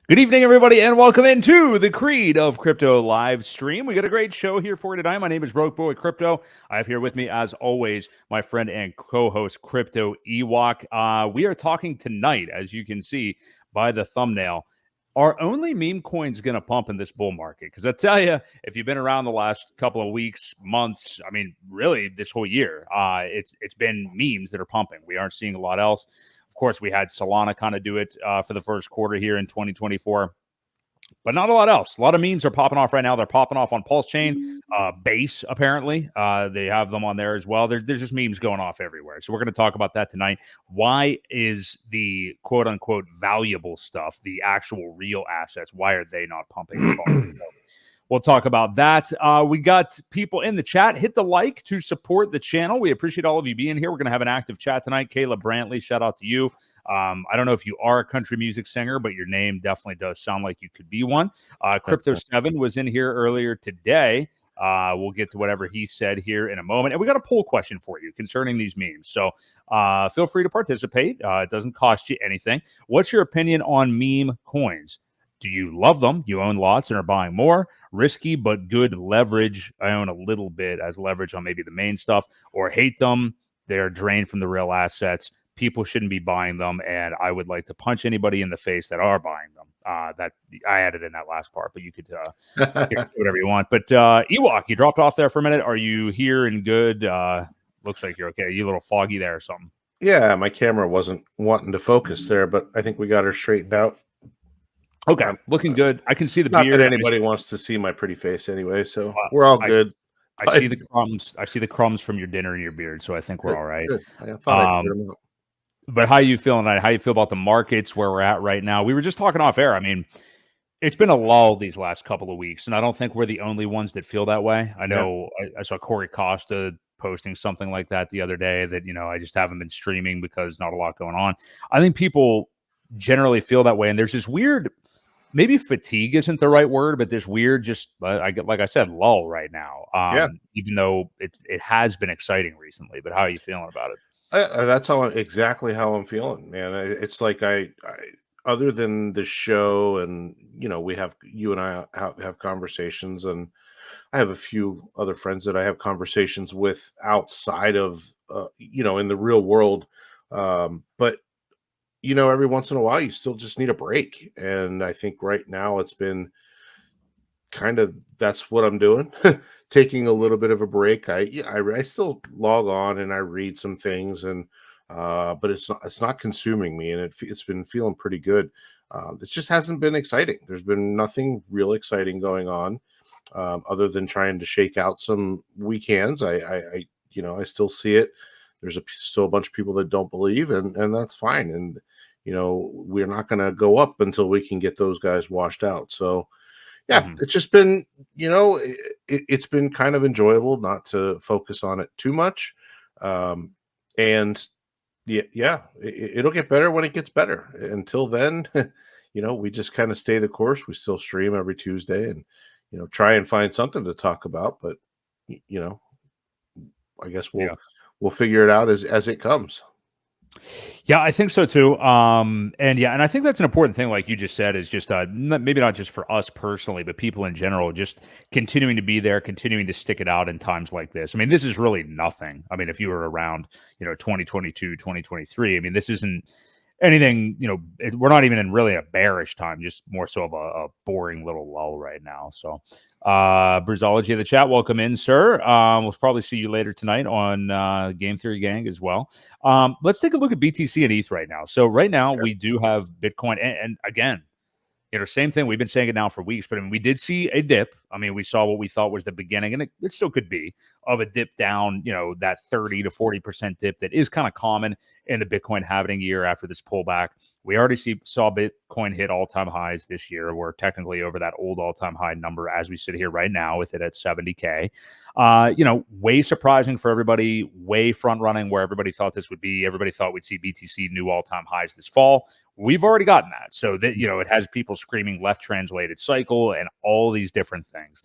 Good evening, everybody, and welcome into the Creed of Crypto live stream. We got a great show here for you tonight. My name is Boi Crypto. I have here with me, as always, my friend and co-host Crypto Ewok. We are talking tonight, as you can see by the thumbnail. Are only meme coins going to pump in this bull market? Because I tell you, if you've been around the last couple of weeks, months, I mean, really this whole year, it's been memes that are pumping. We aren't seeing a lot else. Of course, we had Solana kind of do it for the first quarter here in 2024, but not a lot else. A lot of memes are popping off right now. They're popping off on PulseChain, Base, apparently. They have them on there as well. There's just memes going off everywhere. So we're going to talk about that tonight. Why is the quote-unquote valuable stuff, the actual real assets, why are they not pumping? We'll talk about that. We got people in the chat. Hit the like to support the channel. We appreciate all of you being here. We're going to have an active chat tonight. Caleb Brantley, shout out to you. I don't know if you are a country music singer, but your name definitely does sound like you could be one. Crypto 7 was in here earlier today. We'll get to whatever he said here in a moment. And we got a poll question for you concerning these memes. So feel free to participate. It doesn't cost you anything. What's your opinion on meme coins? Do you love them? You own lots and are buying more. Risky but good leverage. I own a little bit as leverage on maybe the main stuff. Or hate them. They're drained from the real assets. People shouldn't be buying them. And I would like to punch anybody in the face that are buying them. That I added in that last part, but you could do whatever you want. But Ewok, you dropped off there for a minute. Are you here and good? Looks like you're okay. You a little foggy there or something. Yeah, my camera wasn't wanting to focus there, but I think we got her straightened out. Okay, looking good. I can see the beard. Not that anybody wants to see my pretty face anyway, so we're all good. I see the crumbs. I see the crumbs from your dinner and your beard, so I think we're all right. Good. I thought I'd clear them out. But how you feeling tonight? How you feel about the markets, where we're at right now? We were just talking off air. I mean, it's been a lull these last couple of weeks, and I don't think we're the only ones that feel that way. I know I saw Corey Costa posting something like that the other day that, I just haven't been streaming because not a lot going on. I think people generally feel that way, and there's this weird, maybe fatigue isn't the right word, but this weird, just like I said, lull right now. Even though it has been exciting recently. But how are you feeling about it? That's exactly how I'm feeling, man. It's like I other than the show, and you and I have conversations, and I have a few other friends that I have conversations with outside of in the real world, but every once in a while you still just need a break, and I think right now it's been kind of, that's what I'm doing. Taking a little bit of a break. I still log on and I read some things, and but it's not consuming me, and it's been feeling pretty good. It just hasn't been exciting. There's been nothing real exciting going on, other than trying to shake out some weak hands. I still see it. There's still a bunch of people that don't believe, and that's fine. And we're not going to go up until we can get those guys washed out. So yeah, it's just been, it's been kind of enjoyable not to focus on it too much. And it'll get better when it gets better. Until then, we just kind of stay the course. We still stream every Tuesday and, try and find something to talk about. But, I guess we'll figure it out as it comes. Yeah, I think so too. And I think that's an important thing, like you just said, is just maybe not just for us personally, but people in general, just continuing to be there, continuing to stick it out in times like this. I mean, this is really nothing. I mean, if you were around, 2022, 2023, I mean, this isn't anything, we're not even in really a bearish time, just more so of a boring little lull right now. So Brizology of the chat, welcome in, sir. We'll probably see you later tonight on Game Theory Gang as well. Let's take a look at BTC and ETH right now. So right now we do have Bitcoin, and again, same thing. We've been saying it now for weeks, but I mean, we did see a dip. I mean, we saw what we thought was the beginning, and it still could be, of a dip down, that 30 to 40% dip that is kind of common in the Bitcoin halving year after this pullback. We already saw Bitcoin hit all-time highs this year. We're technically over that old all-time high number as we sit here right now with it at 70K. Way surprising for everybody, way front-running where everybody thought this would be. Everybody thought we'd see BTC new all-time highs this fall. We've already gotten that. So that, it has people screaming left translated cycle and all these different things.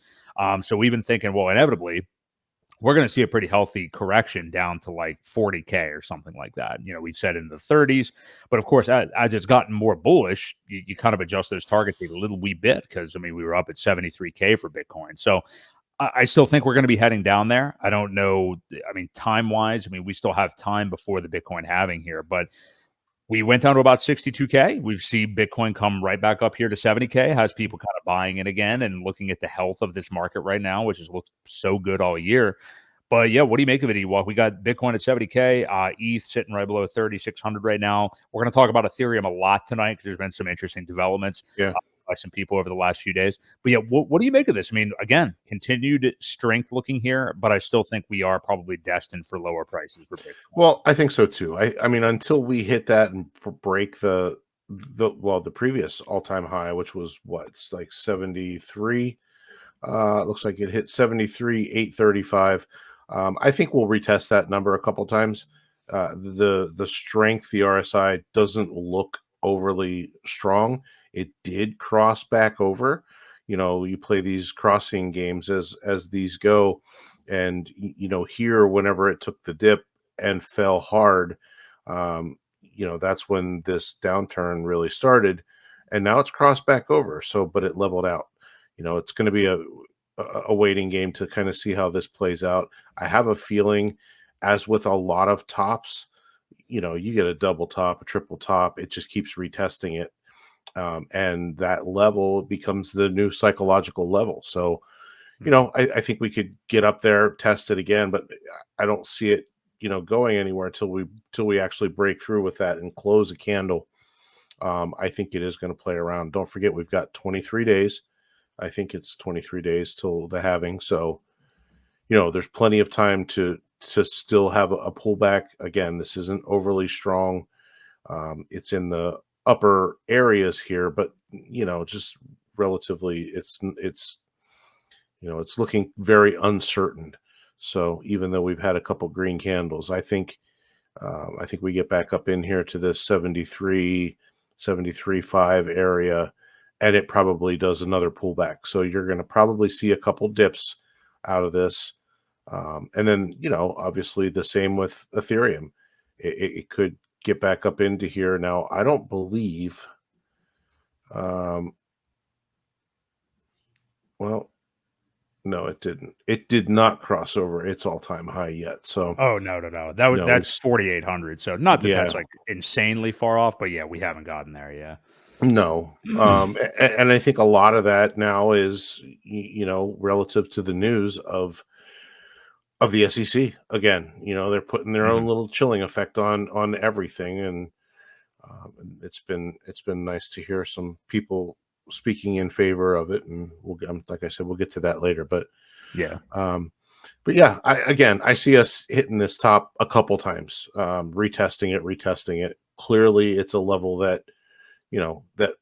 So we've been thinking, well, inevitably, we're going to see a pretty healthy correction down to like 40K or something like that. We've said in the 30s, but of course, as it's gotten more bullish, you kind of adjust those targets a little wee bit because, we were up at 73K for Bitcoin. So I still think we're going to be heading down there. I don't know. Time-wise, we still have time before the Bitcoin halving here, but we went down to about 62K. We've seen Bitcoin come right back up here to 70K, has people kind of buying it again and looking at the health of this market right now, which has looked so good all year. But yeah, what do you make of it, Ewok? We got Bitcoin at 70K, ETH sitting right below 3,600 right now. We're going to talk about Ethereum a lot tonight because there's been some interesting developments. Yeah. By some people over the last few days. But yeah, what do you make of this? Again, continued strength looking here, but I still think we are probably destined for lower prices for Bitcoin. Well, I think so too. I mean, until we hit that and break the previous all-time high, which was what, it's like 73. It looks like it hit 73,835. I think we'll retest that number a couple times. The strength, the RSI doesn't look overly strong. It did cross back over. You play these crossing games as these go, and here, whenever it took the dip and fell hard, that's when this downturn really started, and now it's crossed back over. So, but it leveled out. It's going to be a waiting game to kind of see how this plays out. I have a feeling, as with a lot of tops, you get a double top, a triple top, it just keeps retesting it. And that level becomes the new psychological level. So, I think we could get up there, test it again, but I don't see it, going anywhere till we actually break through with that and close a candle. I think it is going to play around. Don't forget, we've got 23 days. I think it's 23 days till the halving. So, there's plenty of time to still have a pullback. Again, this isn't overly strong. It's in the upper areas here, but just relatively, it's looking very uncertain. So even though we've had a couple green candles, I think we get back up in here to this 73.5 area, and it probably does another pullback. So you're going to probably see a couple dips out of this. And then, obviously the same with Ethereum. It could get back up into here. Now, I don't believe, well, no, it didn't. It did not cross over its all-time high yet. So, no. That's 4,800. So not that that's like insanely far off, but yeah, we haven't gotten there yet. No. And I think a lot of that now is, relative to the news of the SEC. Again, they're putting their own little chilling effect on everything, and it's been nice to hear some people speaking in favor of it, and like I said, we'll get to that later. But yeah, I see us hitting this top a couple times, retesting it. Clearly, it's a level that that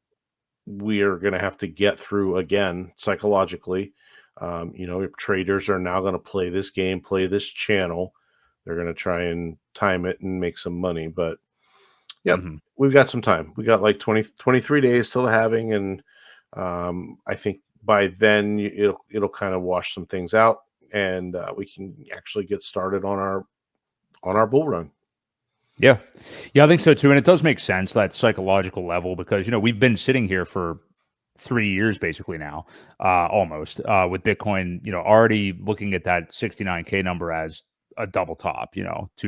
we are going to have to get through again psychologically. Traders are now going to play this game, play this channel. They're going to try and time it and make some money. But we've got some time. We got like 23 days till the halving, and I think by then it'll kind of wash some things out, and we can actually get started on our bull run. Yeah, I think so too, and it does make sense, that psychological level, because we've been sitting here for 3 years basically now, almost, with Bitcoin, already looking at that 69K number as a double top, 2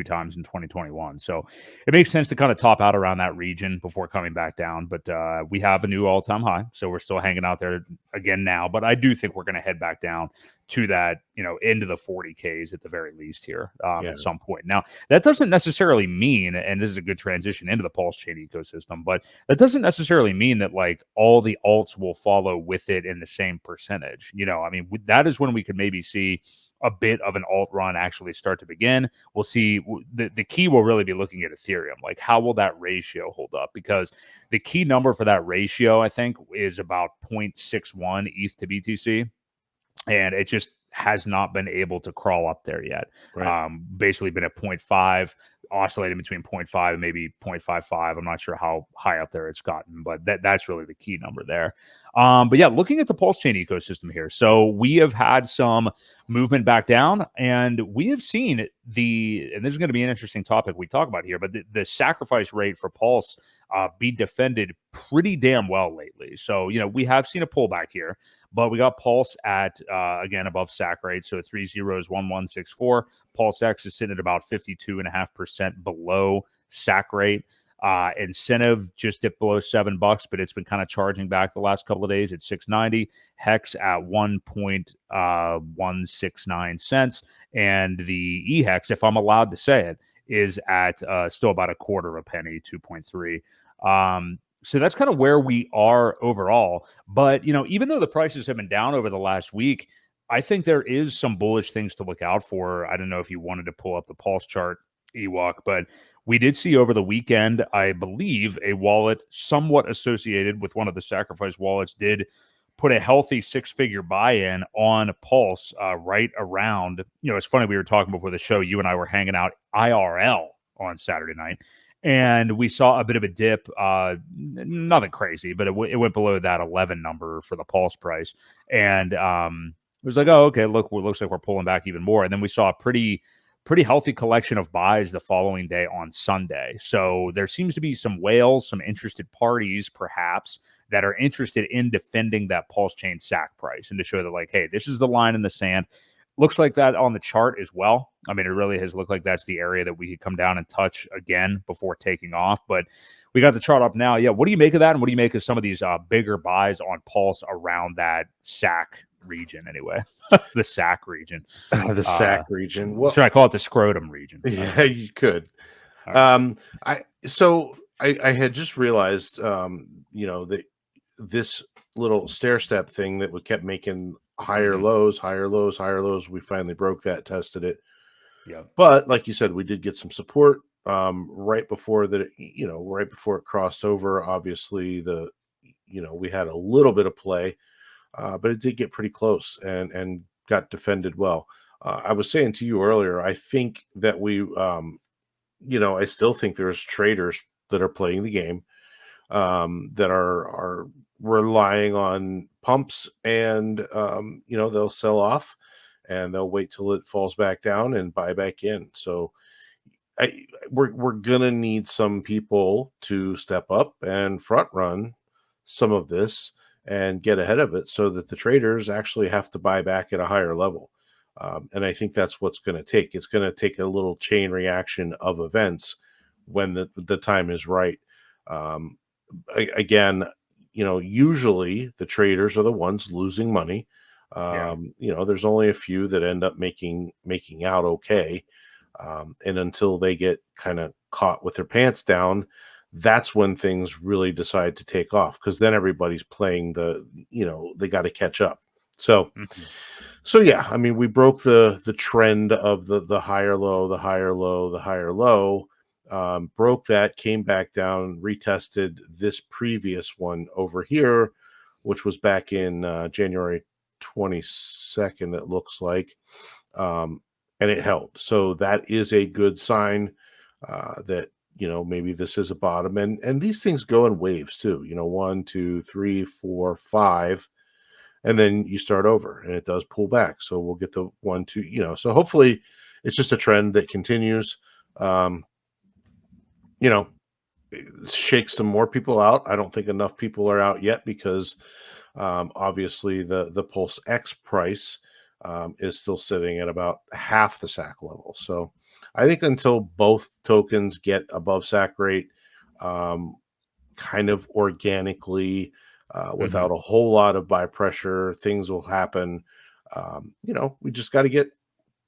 times in 2021. So it makes sense to kind of top out around that region before coming back down. But we have a new all-time high, so we're still hanging out there again now. But I do think we're going to head back down to that, into the 40Ks at the very least here at some point. Now, that doesn't necessarily mean, and this is a good transition into the PulseChain ecosystem, but that doesn't necessarily mean that like all the alts will follow with it in the same percentage. That is when we could maybe see a bit of an alt run actually start to begin. We'll see. The key will really be looking at Ethereum. Like, how will that ratio hold up? Because the key number for that ratio, I think, is about 0.61 ETH to BTC. And it just has not been able to crawl up there yet. Right. Basically been at 0.5 oscillating between 0.5 and maybe 0.55. I'm not sure how high up there it's gotten, but that's really the key number there. But yeah, looking at the PulseChain ecosystem here. So we have had some movement back down, and we have seen and this is going to be an interesting topic we talk about here, but the sacrifice rate for Pulse be defended pretty damn well lately. So, we have seen a pullback here, but we got Pulse at, again, above SAC rate. So 30 is 1164. Pulse X is sitting at about 52.5% below SAC rate. Incentive just dipped below $7, but it's been kind of charging back the last couple of days at 690. Hex at 1.169 cents, and the EHEX, if I'm allowed to say it, is at still about a quarter of a penny, 2.3. So that's kind of where we are overall. But even though the prices have been down over the last week, I think there is some bullish things to look out for. I don't know if you wanted to pull up the Pulse chart, Ewok, but we did see over the weekend, I believe, a wallet somewhat associated with one of the sacrifice wallets did put a healthy six-figure buy-in on Pulse right around, it's funny, we were talking before the show, you and I were hanging out IRL on Saturday night, and we saw a bit of a dip, nothing crazy, but it went below that 11 number for the Pulse price, and it was like, oh, okay, look, it looks like we're pulling back even more, and then we saw a pretty healthy collection of buys the following day on Sunday. So there seems to be some whales, some interested parties, perhaps, that are interested in defending that PulseChain SAC price and to show that, like, hey, this is the line in the sand. Looks like that on the chart as well. I mean, it really has looked like that's the area that we could come down and touch again before taking off. But we got the chart up now. Yeah, what do you make of that? And what do you make of some of these bigger buys on Pulse around that SAC region anyway? The SAC region. The SAC region. Well, should I call it the scrotum region? Yeah, you could. Right. I had just realized, that this little stair step thing that we kept making higher lows, higher lows, higher lows. We finally broke that, tested it. Yeah. But like you said, we did get some support right before that, right before it crossed over. Obviously, we had a little bit of play. But it did get pretty close and got defended well. I was saying to you earlier, I think that I still think there's traders that are playing the game, that are relying on pumps, and they'll sell off and they'll wait till it falls back down and buy back in. So we're gonna need some people to step up and front run some of this and get ahead of it, so that the traders actually have to buy back at a higher level. And I think that's what's going to take. It's going to take a little chain reaction of events when the time is right. Again, usually the traders are the ones losing money. There's only a few that end up making out okay. And until they get kind of caught with their pants down, that's when things really decide to take off, because then everybody's playing they got to catch up. So, yeah, I mean, we broke the trend of the higher low, the higher low, the higher low, broke that, came back down, retested this previous one over here, which was back in January 22nd, it looks like, and it held. So that is a good sign that, maybe this is a bottom, and these things go in waves too, 1, 2, 3, 4, 5, and then you start over and it does pull back. So we'll get the 1, 2, so hopefully it's just a trend that continues. It shakes some more people out. I don't think enough people are out yet, because obviously the Pulse X price is still sitting at about half the SAC level. So I think until both tokens get above SAC rate, kind of organically, without a whole lot of buy pressure, things will happen. We just got to get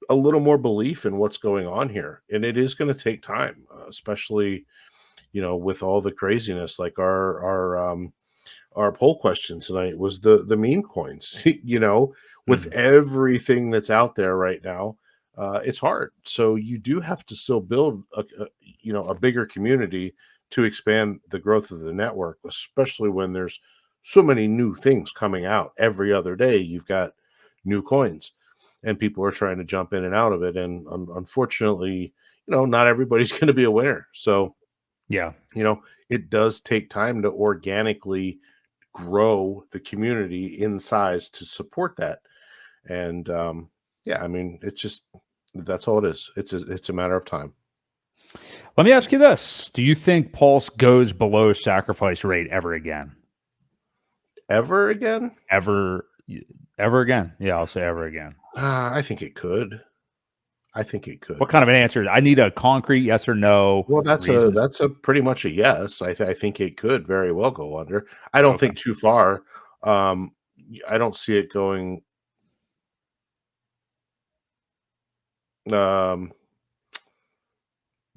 a little more belief in what's going on here. And it is going to take time, especially, with all the craziness. Like our poll question tonight was the meme coins, with everything that's out there right now. It's hard. So you do have to still build a bigger community to expand the growth of the network, especially when there's so many new things coming out every other day. You've got new coins and people are trying to jump in and out of it. And unfortunately, not everybody's going to be a winner. So, Yeah. it does take time to organically grow the community in size to support that. And yeah, I mean, it's just that's all it is. It's a matter of time. Let me ask you this. Do you think Pulse goes below sacrifice rate ever again? Ever again? Ever ever again? Yeah, I'll say ever again. I think it could. I think it What could. kind of an answer? I need a concrete yes or no Well, reason. that's a pretty much a yes. I think it could very well go under. I don't Okay. think too far. I don't see it going. Um,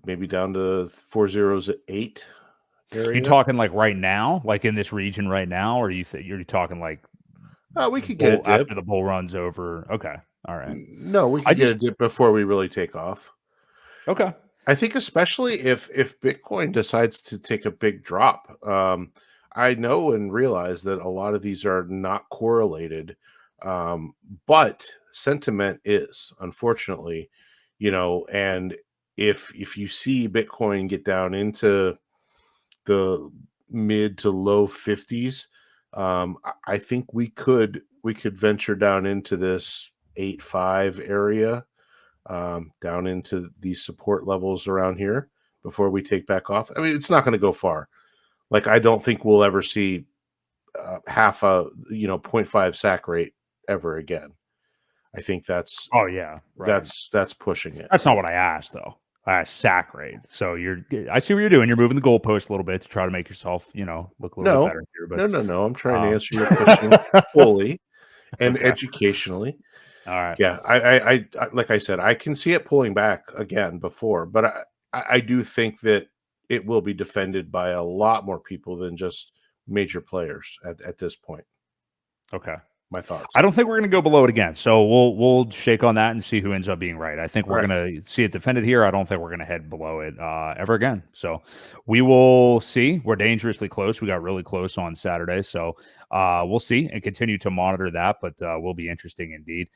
maybe down to 408 You area. talking like right now, like in this region right now, or you're talking like We could get a dip. after the bull runs over? Okay. All right. No, we I could get a just dip before we really take off. okay. I think especially if Bitcoin decides to take a big drop. I know and realize that a lot of these are not correlated, but sentiment is, unfortunately, and if you see Bitcoin get down into the mid to low 50s, I think we could venture down into this 8.5 area, down into these support levels around here before we take back off. I mean, it's not going to go far. Like, I don't think we'll ever see half a 0.5 sack rate ever again. I think that's Oh yeah, right. that's pushing it. That's not what I asked though. I asked sack rate. So I see what you're doing. You're moving the goalpost a little bit to try to make yourself, look a little bit No, better here. But no. I'm trying to um, answer your question fully and okay. educationally. All right. Yeah, I like I said, I can see it pulling back again before, but I do think that it will be defended by a lot more people than just major players at this point. Okay. My thoughts. I don't think we're going to go below it again. So we'll shake on that and see who ends up being right. I think All we're right. going to see it defended here. I don't think we're going to head below it ever again. So we will see. We're dangerously close. We got really close on Saturday. So we'll see and continue to monitor that. But will be interesting indeed.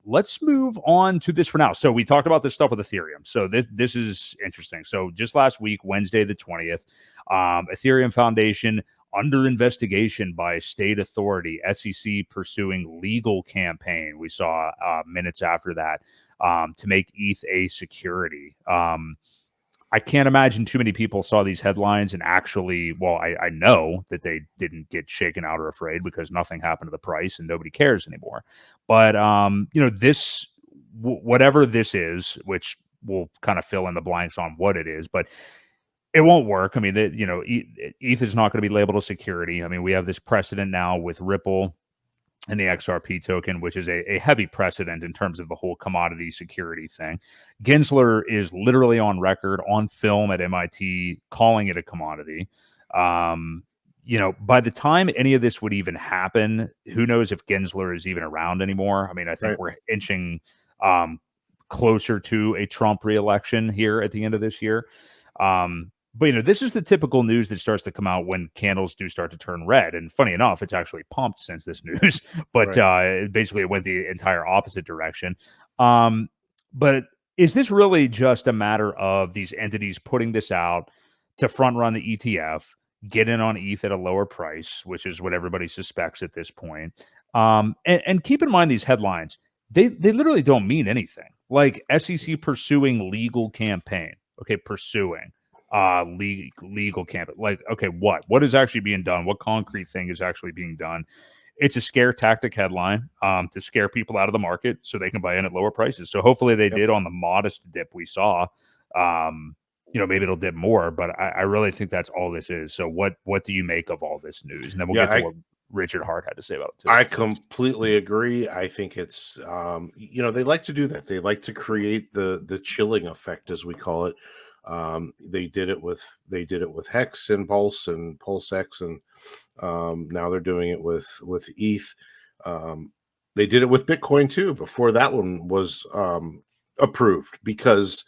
Let's move on to this for now. So we talked about this stuff with Ethereum. So this is interesting. So just last week, Wednesday the 20th, Ethereum Foundation under investigation by state authority, SEC pursuing legal campaign. We saw minutes after that to make ETH a security. I can't imagine too many people saw these headlines and actually, well, I know that they didn't get shaken out or afraid because nothing happened to the price and nobody cares anymore. But, this, whatever this is, which we'll kind of fill in the blanks on what it is, but it won't work. I mean, ETH is not going to be labeled a security. I mean, we have this precedent now with Ripple and the XRP token, which is a heavy precedent in terms of the whole commodity security thing. Gensler is literally on record, on film at MIT, calling it a commodity. By the time any of this would even happen, who knows if Gensler is even around anymore? I mean, I think Right. we're inching closer to a Trump reelection here at the end of this year. But this is the typical news that starts to come out when candles do start to turn red. And funny enough, it's actually pumped since this news, but Right. basically it went the entire opposite direction. But is this really just a matter of these entities putting this out to front run the ETF, get in on ETH at a lower price, which is what everybody suspects at this point? And keep in mind these headlines, they literally don't mean anything. Like SEC pursuing legal campaign. Okay, pursuing legal campaign. Like, okay, what is actually being done? What concrete thing is actually being done? It's a scare tactic headline to scare people out of the market so they can buy in at lower prices. So hopefully they Yep. did on the modest dip we saw. Maybe it'll dip more, but I really think that's all this is. So what do you make of all this news? And then we'll Yeah, get to what Richard Hart had to say about it too. I completely agree. I think it's they like to do that. They like to create the chilling effect, as we call it. They did it with Hex and Pulse and PulseX, and now they're doing it with ETH. They did it with Bitcoin too before that one was approved, because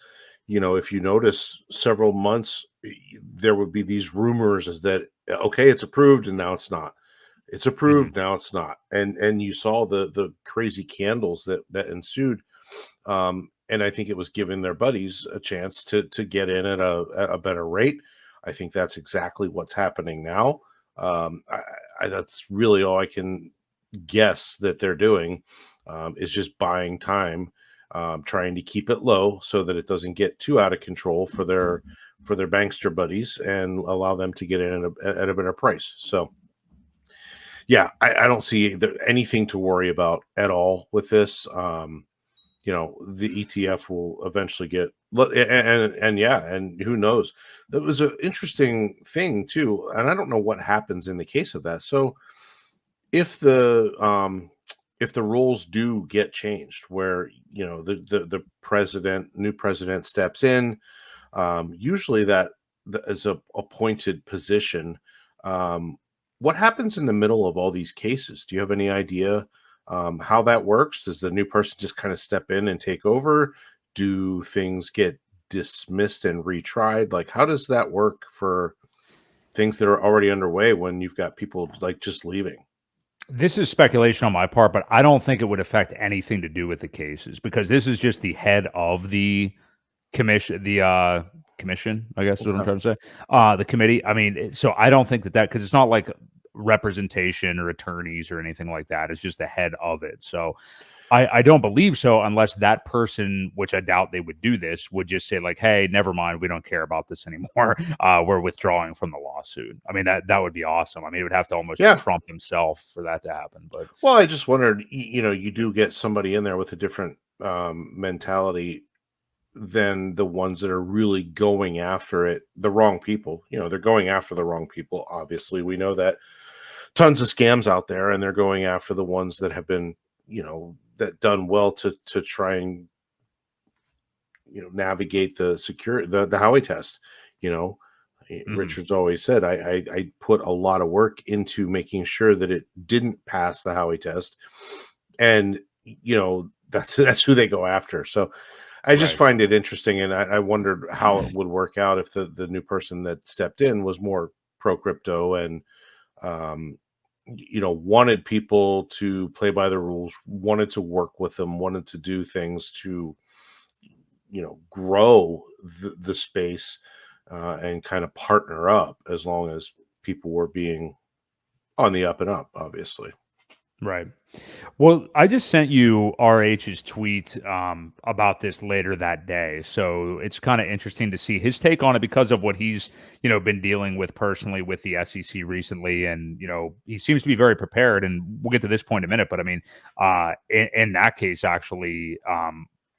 if you notice, several months there would be these rumors is that okay, it's approved and now it's not. It's Mhm. approved now it's not, and you saw the crazy candles that ensued. and I think it was giving their buddies a chance to get in at a better rate. I think that's exactly what's happening now. That's really all I can guess that they're doing, is just buying time, trying to keep it low so that it doesn't get too out of control for their bankster buddies and allow them to get in at a better price. So yeah, I don't see anything to worry about at all with this. The ETF will eventually get, and yeah, and who knows? That was an interesting thing too, and I don't know what happens in the case of that. So if the rules do get changed, where the new president steps in, usually that is a appointed position. What happens in the middle of all these cases? Do you have any idea how that works? Does the new person just kind of step in and take over? Do things get dismissed and retried? Like, how does that work for things that are already underway when you've got people like just leaving? This is speculation on my part, but I don't think it would affect anything to do with the cases, because this is just the head of the commission, commission, I guess is what I'm trying to say. The committee. I mean, so I don't think that because it's not like representation or attorneys or anything like that. It's just the head of it. So I don't believe so, unless that person, which I doubt they would do this, would just say like, hey, never mind, we don't care about this anymore. We're withdrawing from the lawsuit. I mean, that would be awesome. I mean, it would have to almost be Trump himself for that to happen. But well, I just wondered, you do get somebody in there with a different mentality than the ones that are really going after it, the wrong people. They're going after the wrong people. Obviously, we know that tons of scams out there, and they're going after the ones that have been, that done well to try and navigate the Howey test. Richard's always said, I put a lot of work into making sure that it didn't pass the Howey test, and that's who they go after. So I just find it interesting, and I wondered how it would work out if the new person that stepped in was more pro crypto and wanted people to play by the rules, wanted to work with them, wanted to do things to grow the space, and kind of partner up, as long as people were being on the up and up, obviously. Right. Well, I just sent you RH's tweet about this later that day. So it's kind of interesting to see his take on it, because of what he's, been dealing with personally with the SEC recently. And, he seems to be very prepared, and we'll get to this point in a minute. But I mean, in that case, actually,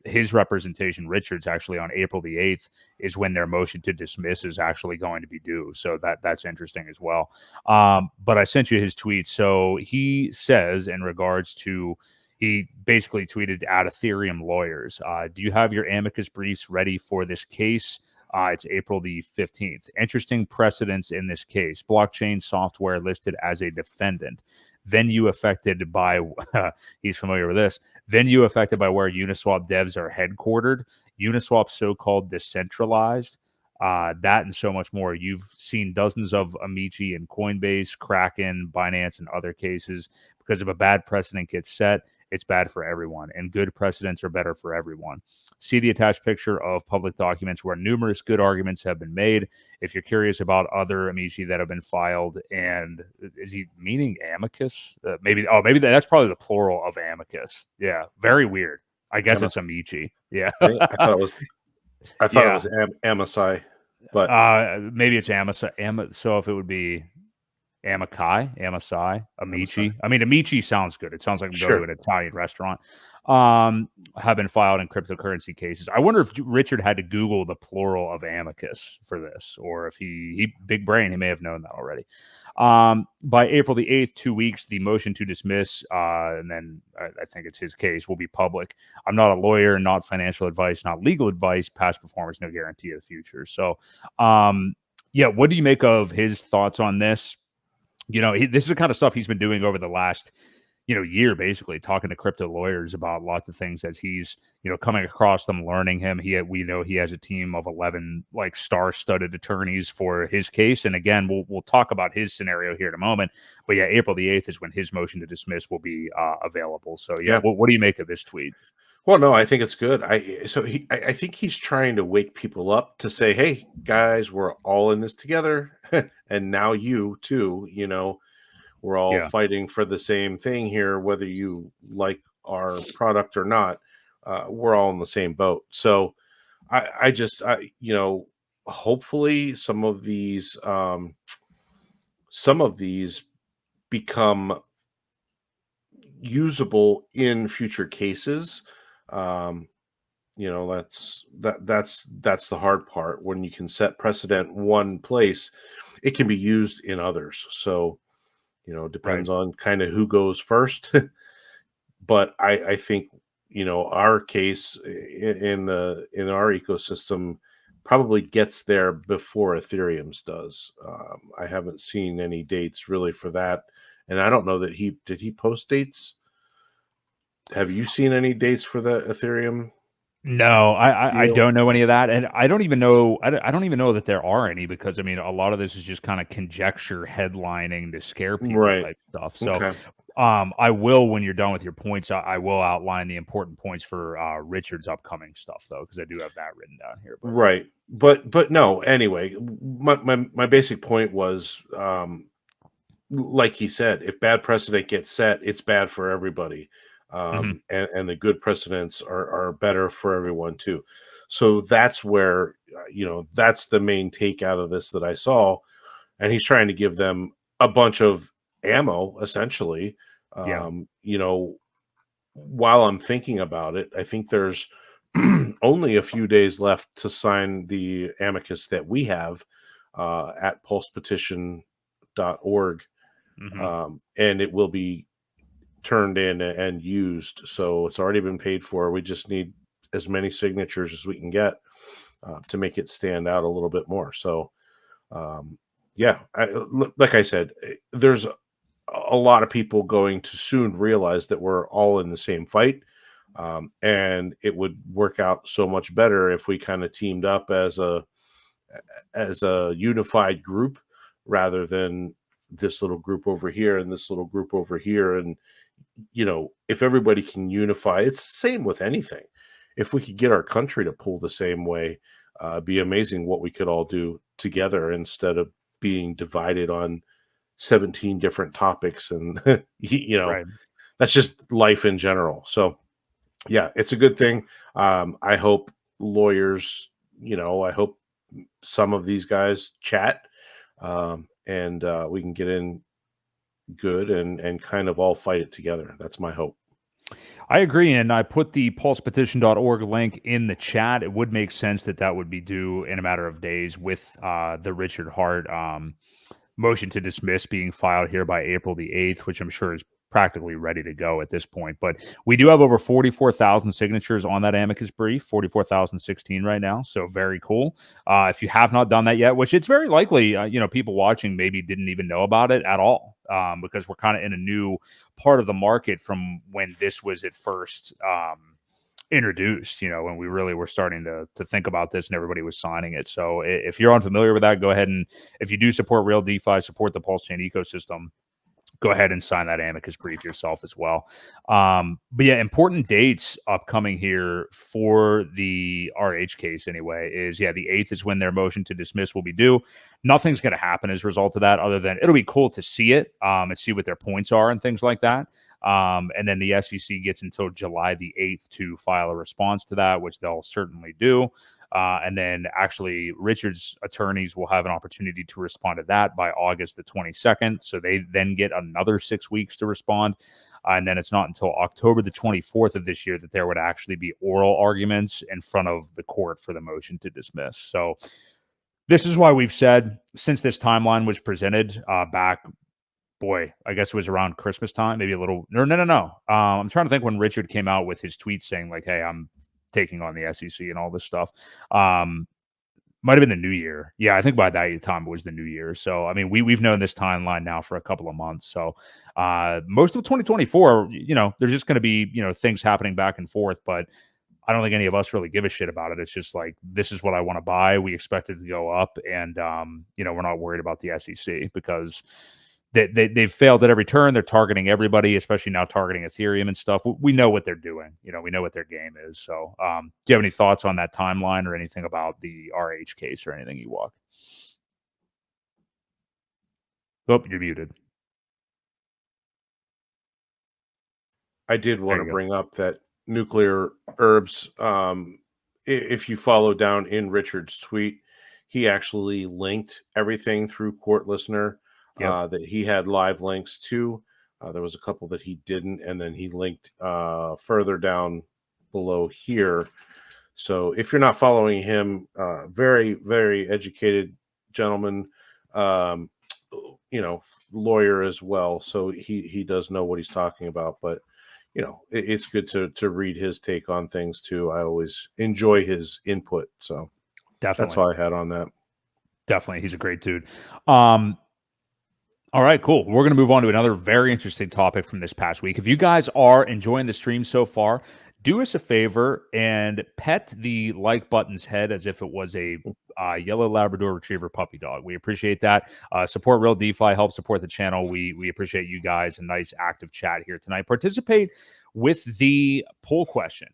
his representation, Richard's, actually on April the 8th is when their motion to dismiss is actually going to be due. So that's interesting as well. But I sent you his tweet. So he says, in regards to, he basically tweeted at Ethereum lawyers, do you have your amicus briefs ready for this case? It's April the 15th. Interesting precedents in this case. Blockchain software listed as a defendant. Venue affected by, he's familiar with this, venue affected by where Uniswap devs are headquartered. Uniswap so-called decentralized. That and so much more. You've seen dozens of Amici and Coinbase, Kraken, Binance, and other cases. Because if a bad precedent gets set, it's bad for everyone, and good precedents are better for everyone. See the attached picture of public documents where numerous good arguments have been made. If you're curious about other amici that have been filed, and is he meaning amicus? Maybe that's probably the plural of amicus. Yeah, very weird. I guess it's amici. Yeah, I thought it was. I thought it was amici, but maybe it's amici. So if it would be amici, amici. I mean, amici sounds good. It sounds like I'm going to an Italian restaurant. Have been filed in cryptocurrency cases. I wonder if Richard had to Google the plural of amicus for this, or if he big brain, he may have known that already. By April the 8th, 2 weeks, the motion to dismiss, and then I think it's his case, will be public. I'm not a lawyer, not financial advice, not legal advice. Past performance, no guarantee of the future. So, yeah, what do you make of his thoughts on this? This is the kind of stuff he's been doing over the last, year, basically talking to crypto lawyers about lots of things as he's, coming across them, learning him. We know he has a team of 11 like star-studded attorneys for his case. And again, we'll talk about his scenario here in a moment. But yeah, April the 8th is when his motion to dismiss will be available. So yeah. What do you make of this tweet? Well, no, I think it's good. I think he's trying to wake people up to say, "Hey, guys, we're all in this together, and now you too. You know, we're all Yeah. fighting for the same thing here, whether you like our product or not. We're all in the same boat." So you know, hopefully some of these become usable in future cases. Um, you know, that's the hard part. When you can set precedent one place, it can be used in others. So, you know, it Right. depends on kind of who goes first. But I think, you know, our case in our ecosystem probably gets there before Ethereum's does. I haven't seen any dates really for that, and I don't know that he post dates. Have you seen any dates for the Ethereum No, I deal? don't know any of that, and I don't even know I don't even know that there are any because, I mean, a lot of this is just kinda conjecture headlining to scare people Right. type stuff, so, Okay. I will, when you're done with your points, I will outline the important points for, Richard's upcoming stuff, though, because I do have that written down here, but Right. But no, anyway, my basic point was, like he said, if bad precedent gets set, it's bad for everybody. Mhm, And the good precedents are better for everyone too. So that's where, you know, that's the main take out of this that I saw. And he's trying to give them a bunch of ammo, essentially. yeah, You know, while I'm thinking about it, I think there's only a few days left to sign the amicus that we have at pulsepetition.org, mhm. and it will be turned in and used. So it's already been paid for. We just need as many signatures as we can get to make it stand out a little bit more. So, um, yeah, like I said, there's a lot of people going to soon realize that we're all in the same fight. And it would work out so much better if we kind of teamed up as a unified group rather than this little group over here and this little group over here. And you know, if everybody can unify, it's the same with anything. If we could get our country to pull the same way, it'd be amazing what we could all do together instead of being divided on 17 different topics. And you know, Right. that's just life in general. So yeah, it's a good thing. I hope lawyers, you know, I hope some of these guys chat, and we can get in good and kind of all fight it together. That's my hope. I agree, and I put the pulsepetition.org link in the chat. It would make sense that that would be due in a matter of days with, the Richard Hart, motion to dismiss being filed here by April the 8th, which I'm sure is practically ready to go at this point. But we do have over 44,000 signatures on that amicus brief, 44,016 right now. So very cool. If you have not done that yet, which it's very likely, people watching maybe didn't even know about it at all, because we're kind of in a new part of the market from when this was at first. Introduced, when we really were starting to think about this and everybody was signing it. So if you're unfamiliar with that, go ahead and, if you do support real DeFi, support the PulseChain ecosystem, go ahead and sign that amicus brief yourself as well. But yeah, important dates upcoming here for the RH case anyway is, yeah, the 8th is when their motion to dismiss will be due. Nothing's going to happen as a result of that other than it'll be cool to see it, and see what their points are and things like that. And then the SEC gets until July the 8th to file a response to that, which they'll certainly do. And then actually, Richard's attorneys will have an opportunity to respond to that by August the 22nd. So they then get another 6 weeks to respond. And then it's not until October the 24th of this year that there would actually be oral arguments in front of the court for the motion to dismiss. So this is why we've said, since this timeline was presented back, boy, I guess it was around Christmas time, maybe a little. No. I'm trying to think when Richard came out with his tweet saying like, "Hey, I'm taking on the SEC and all this stuff." Um, might have been the new year. Yeah, I think by that time it was the new year. So I mean, we've known this timeline now for a couple of months. So most of 2024, there's just going to be things happening back and forth, but I don't think any of us really give a shit about it. It's just like, this is what I want to buy. We expect it to go up, and we're not worried about the SEC because they've failed at every turn. They're targeting everybody, especially now targeting Ethereum and stuff. We know what they're doing. We know what their game is. So, do you have any thoughts on that timeline or anything about the RH case or anything, Ewok? Oh, you're muted. I did want to There you go. bring up that nuclear herbs. If you follow down in Richard's tweet, he actually linked everything through Court Listener Yep. that he had live links to. There was a couple that he didn't, and then he linked further down below here. So if you're not following him, very, very educated gentleman, um, lawyer as well. So he does know what he's talking about. But it's good to read his take on things too. I always enjoy his input. So that's Definitely. all I had on that. Definitely. He's a great dude. All right, cool. We're going to move on to another very interesting topic from this past week. If you guys are enjoying the stream so far, do us a favor and pet the like button's head as if it was a yellow Labrador Retriever puppy dog. We appreciate that. Support Real DeFi, help support the channel. We appreciate you guys. A nice active chat here tonight. Participate with the poll question.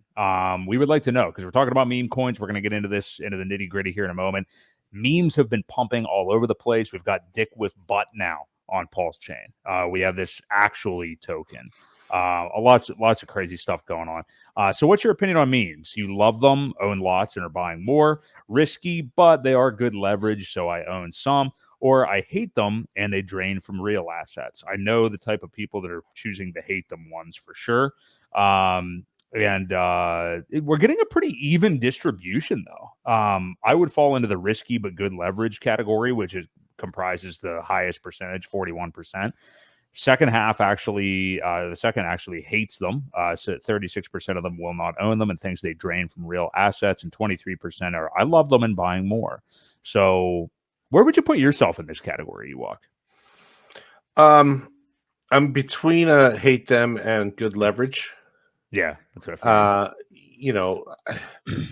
We would like to know, because we're talking about meme coins. We're going to get into this, into the nitty gritty here in a moment. Memes have been pumping all over the place. We've got Dick with butt now on PulseChain. We have this actually token. Lots of crazy stuff going on. So what's your opinion on memes? You love them, own lots, and are buying more. Risky, but they are good leverage, so I own some. Or I hate them, and they drain from real assets. I know the type of people that are choosing the hate them ones for sure. And we're getting a pretty even distribution, though. I would fall into the risky but good leverage category, which comprises the highest percentage, 41%. Second half actually, the second actually hates them. So 36% of them will not own them and thinks they drain from real assets, and 23% are I love them and buying more. So where would you put yourself in this category, Ewok? I'm between hate them and good leverage. Yeah, that's what I figured.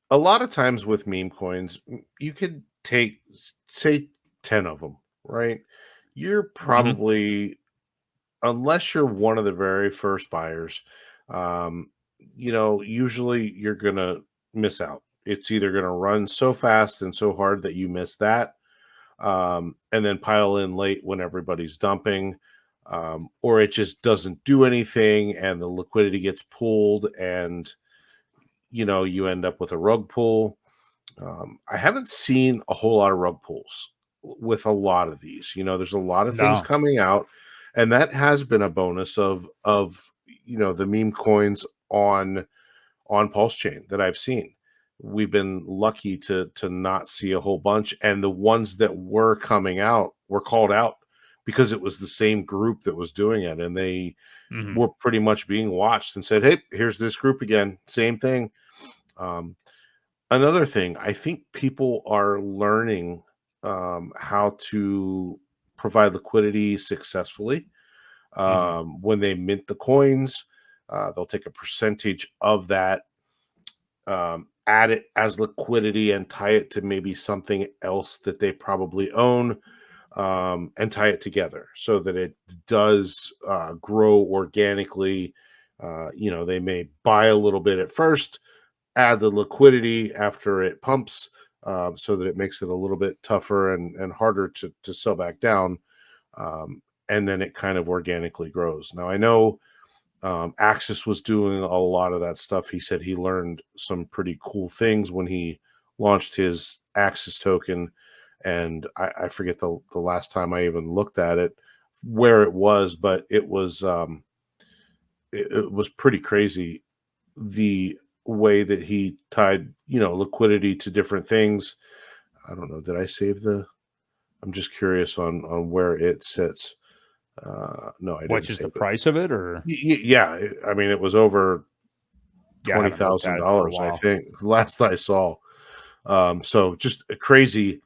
A lot of times with meme coins, you could take, say, 10 of them, right? You're probably, unless you're one of the very first buyers, usually you're going to miss out. It's either going to run so fast and so hard that you miss that, and then pile in late when everybody's dumping, or it just doesn't do anything and the liquidity gets pulled and you end up with a rug pull. I haven't seen a whole lot of rug pulls with a lot of these. There's a lot of things No. coming out, and that has been a bonus of the meme coins on PulseChain that I've seen. We've been lucky to not see a whole bunch, and the ones that were coming out were called out because it was the same group that was doing it, and they were pretty much being watched and said, "Hey, here's this group again, same thing." Another thing, I think people are learning how to provide liquidity successfully. When they mint the coins, they'll take a percentage of that, add it as liquidity, and tie it to maybe something else that they probably own, and tie it together so that it does grow organically. They may buy a little bit at first, add the liquidity after it pumps, so that it makes it a little bit tougher and harder to sell back down. And then it kind of organically grows. Now, I know Axis was doing a lot of that stuff. He said he learned some pretty cool things when he launched his Axis token. And I forget the last time I even looked at it, where it was, but it was pretty crazy the way that he tied liquidity to different things. I don't know, did I save I'm just curious on where it sits. No, I didn't. Which is the price of it, or yeah, I mean, it was over I haven't looked at it for a $20,000, I while. think, last I saw. So just a crazy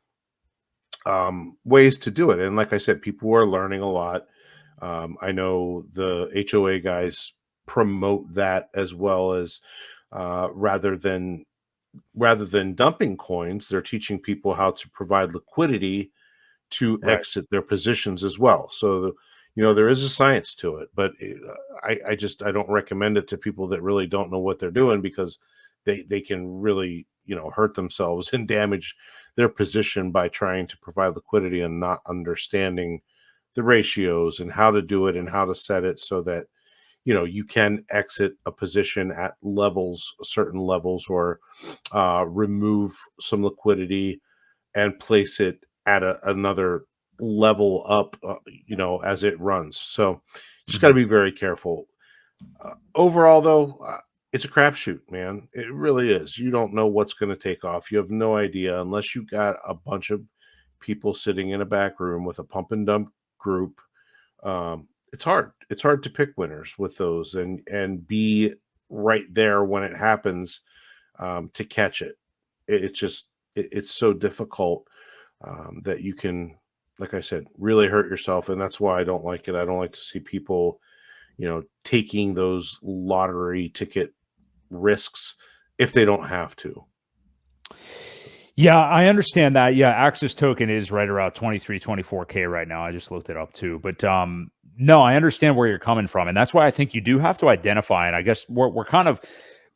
ways to do it, and like I said, people are learning a lot. I know the HOA guys promote that as well, as rather than dumping coins, they're teaching people how to provide liquidity to Right. exit their positions as well. So, there is a science to it, but I don't recommend it to people that really don't know what they're doing, because they can really, hurt themselves and damage their position by trying to provide liquidity and not understanding the ratios and how to do it and how to set it so that you can exit a position at certain levels, or remove some liquidity and place it at another level up, as it runs. So just got to be very careful. Overall, though, it's a crapshoot, man. It really is. You don't know what's going to take off. You have no idea unless you got a bunch of people sitting in a back room with a pump and dump group. It's hard. It's hard to pick winners with those and be right there when it happens, to catch it. It's so difficult, that you can, like I said, really hurt yourself, and that's why I don't like it. I don't like to see people, taking those lottery ticket risks if they don't have to. Yeah, I understand that. Yeah, Axis token is right around 23, 24K right now. I just looked it up too. But no, I understand where you're coming from. And that's why I think you do have to identify. And I guess we're kind of,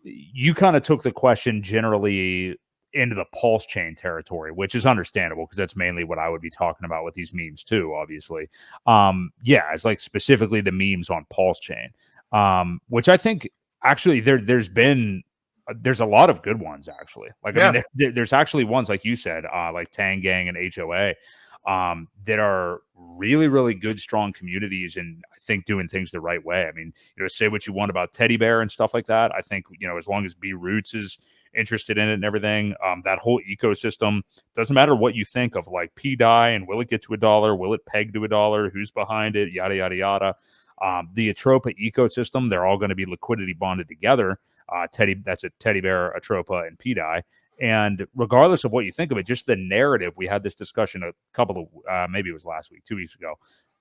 you kind of took the question generally into the PulseChain territory, which is understandable because that's mainly what I would be talking about with these memes too, obviously. Yeah, it's like specifically the memes on PulseChain, which I think actually there's a lot of good ones actually. Like, I mean, there's actually ones like you said, like Tang Gang and HOA, that are really, really good, strong communities, and I think doing things the right way. I mean, say what you want about Teddy Bear and stuff like that. I think, as long as B Roots is interested in it and everything, that whole ecosystem, doesn't matter what you think of like PDI and will it get to $1? Will it peg to $1? Who's behind it? Yada, yada, yada. The Atropa ecosystem, they're all going to be liquidity bonded together. That's a Teddy Bear, Atropa, and PDI. And regardless of what you think of it, just the narrative, we had this discussion a couple of, maybe it was last week, 2 weeks ago.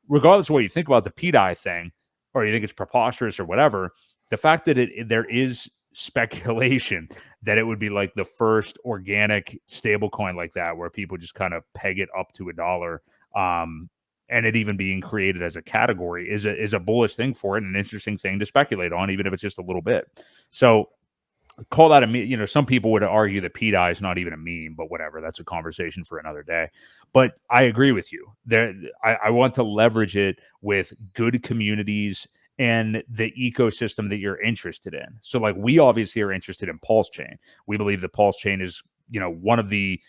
Regardless of what you think about the PDI thing, or you think it's preposterous or whatever, the fact that there is speculation that it would be like the first organic stablecoin like that, where people just kind of peg it up to $1, and it even being created as a category is a bullish thing for it, and an interesting thing to speculate on, even if it's just a little bit. So call that a meme. Some people would argue that PDI is not even a meme, but whatever. That's a conversation for another day. But I agree with you. I want to leverage it with good communities and the ecosystem that you're interested in. So, like, we obviously are interested in PulseChain. We believe that PulseChain is, one of the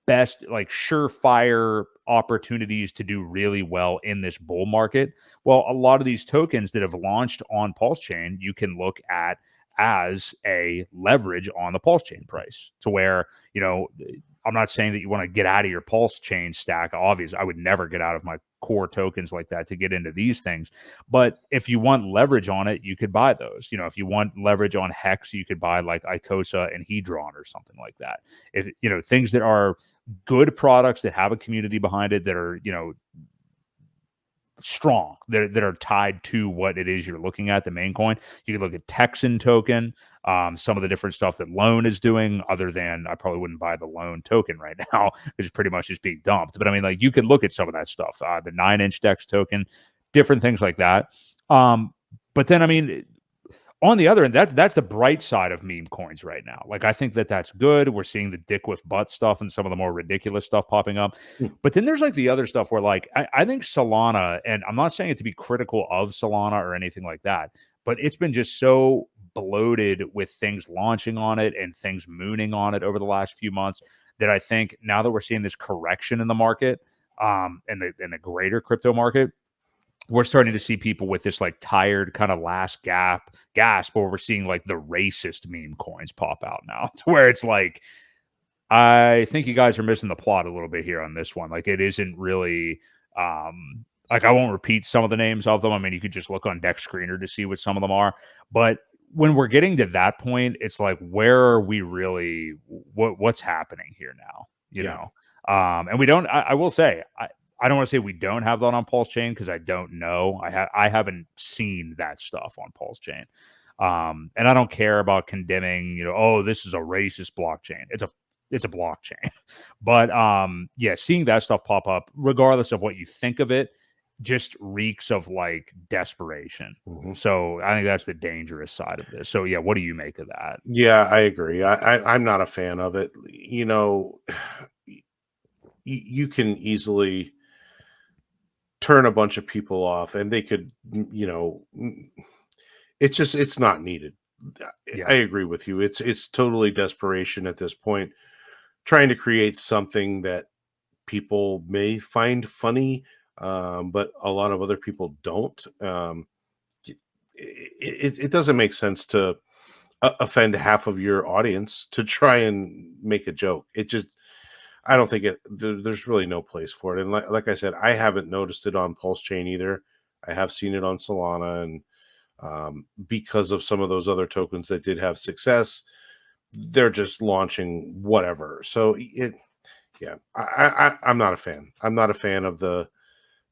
best, like, surefire opportunities to do really well in this bull market. Well, a lot of these tokens that have launched on PulseChain, you can look at as a leverage on the PulseChain price, to where, I'm not saying that you want to get out of your PulseChain stack. Obviously, I would never get out of my core tokens like that to get into these things. But if you want leverage on it, you could buy those. If you want leverage on Hex, you could buy like Icosa and Hedron or something like that. If things that are good products that have a community behind it, that are, strong, that are tied to what it is you're looking at, the main coin. You can look at Texan token, some of the different stuff that Loan is doing, other than I probably wouldn't buy the Loan token right now, which is pretty much just being dumped. But I mean, like, you can look at some of that stuff, the 9-inch Dex token, different things like that. But then, I mean, on the other end, that's the bright side of meme coins right now. Like, I think that's good. We're seeing the dick with butt stuff and some of the more ridiculous stuff popping up. But then there's like the other stuff where, like, I think Solana, and I'm not saying it to be critical of Solana or anything like that, but it's been just so bloated with things launching on it and things mooning on it over the last few months, that I think now that we're seeing this correction in the market, in the greater crypto market, we're starting to see people with this like tired kind of last gasp, where we're seeing like the racist meme coins pop out now, to where it's like, I think you guys are missing the plot a little bit here on this one. Like, it isn't really, like, I won't repeat some of the names of them. I mean, you could just look on Deck Screener to see what some of them are. But when we're getting to that point, it's like, where are we really, what's happening here now, and we don't, I will say, I don't want to say we don't have that on PulseChain, because I don't know. I haven't seen that stuff on PulseChain. And I don't care about condemning, oh, this is a racist blockchain. It's a it's a blockchain. But yeah, seeing that stuff pop up, regardless of what you think of it, just reeks of like desperation. Mm-hmm. So I think that's the dangerous side of this. So yeah, what do you make of that? Yeah, I agree. I'm not a fan of it. You know, you can easily turn a bunch of people off, and they could, it's not needed. I Yeah. agree with you. It's totally desperation at this point, trying to create something that people may find funny, but a lot of other people don't. It doesn't make sense to offend half of your audience to try and make a joke. It just, I don't think there's really no place for it. And like I said, I haven't noticed it on PulseChain either. I have seen it on Solana, and because of some of those other tokens that did have success, they're just launching whatever. So yeah, I'm not a fan. I'm not a fan of the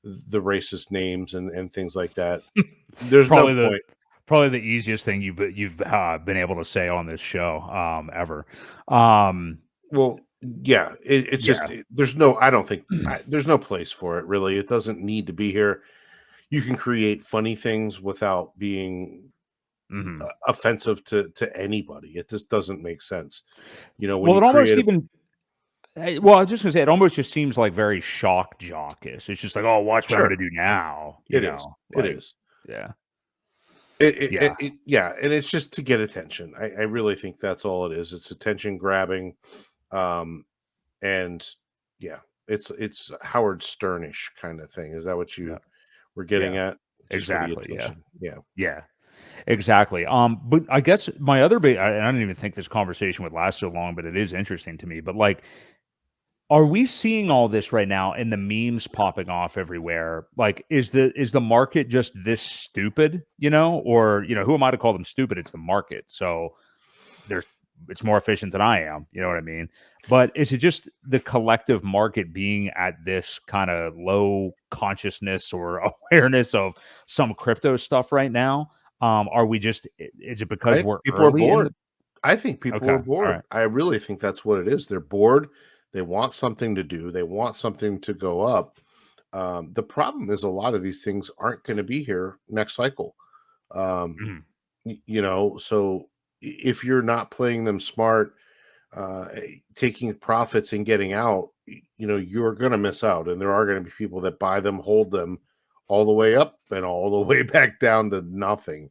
racist names and things like that. There's no probably the point. probably the easiest thing you've been able to say on this show ever. Um, Well, yeah, it's just yeah. there's no. I don't think there's no place for it. Really, it doesn't need to be here. You can create funny things without being Mhm. offensive to anybody. It just doesn't make sense. When Well, you it almost create a even well, I was just gonna say it almost just seems like very shock jockish. It's just like, oh, watch what I'm gonna sure, do now. it is. It Like, is. yeah, yeah, Yeah, and it's just to get attention. I really think that's all it is. It's attention grabbing, um, and yeah, it's Howard Sternish kind of thing. Is that what yeah, you were getting yeah, at? Just for the exactly. Yeah, attention? Yeah. yeah, exactly. But I guess my other big, I don't even think this conversation would last so long, but it is interesting to me. But like, are we seeing all this right now and the memes popping off everywhere? Like, is the market just this stupid, or who am I to call them stupid? It's the market. So there's it's more efficient than I am, you know what I mean? But is it just the collective market being at this kind of low consciousness or awareness of some crypto stuff right now? Are we just is it I because think we're people are early in bored. the I think people okay, are all bored. right. I really think that's what it is. They're bored. They want something to do. They want something to go up. The problem is a lot of these things aren't going to be here next cycle. Um, Mhm. so if you're not playing them smart, taking profits and getting out, you're going to miss out. And there are going to be people that buy them, hold them all the way up and all the way back down to nothing.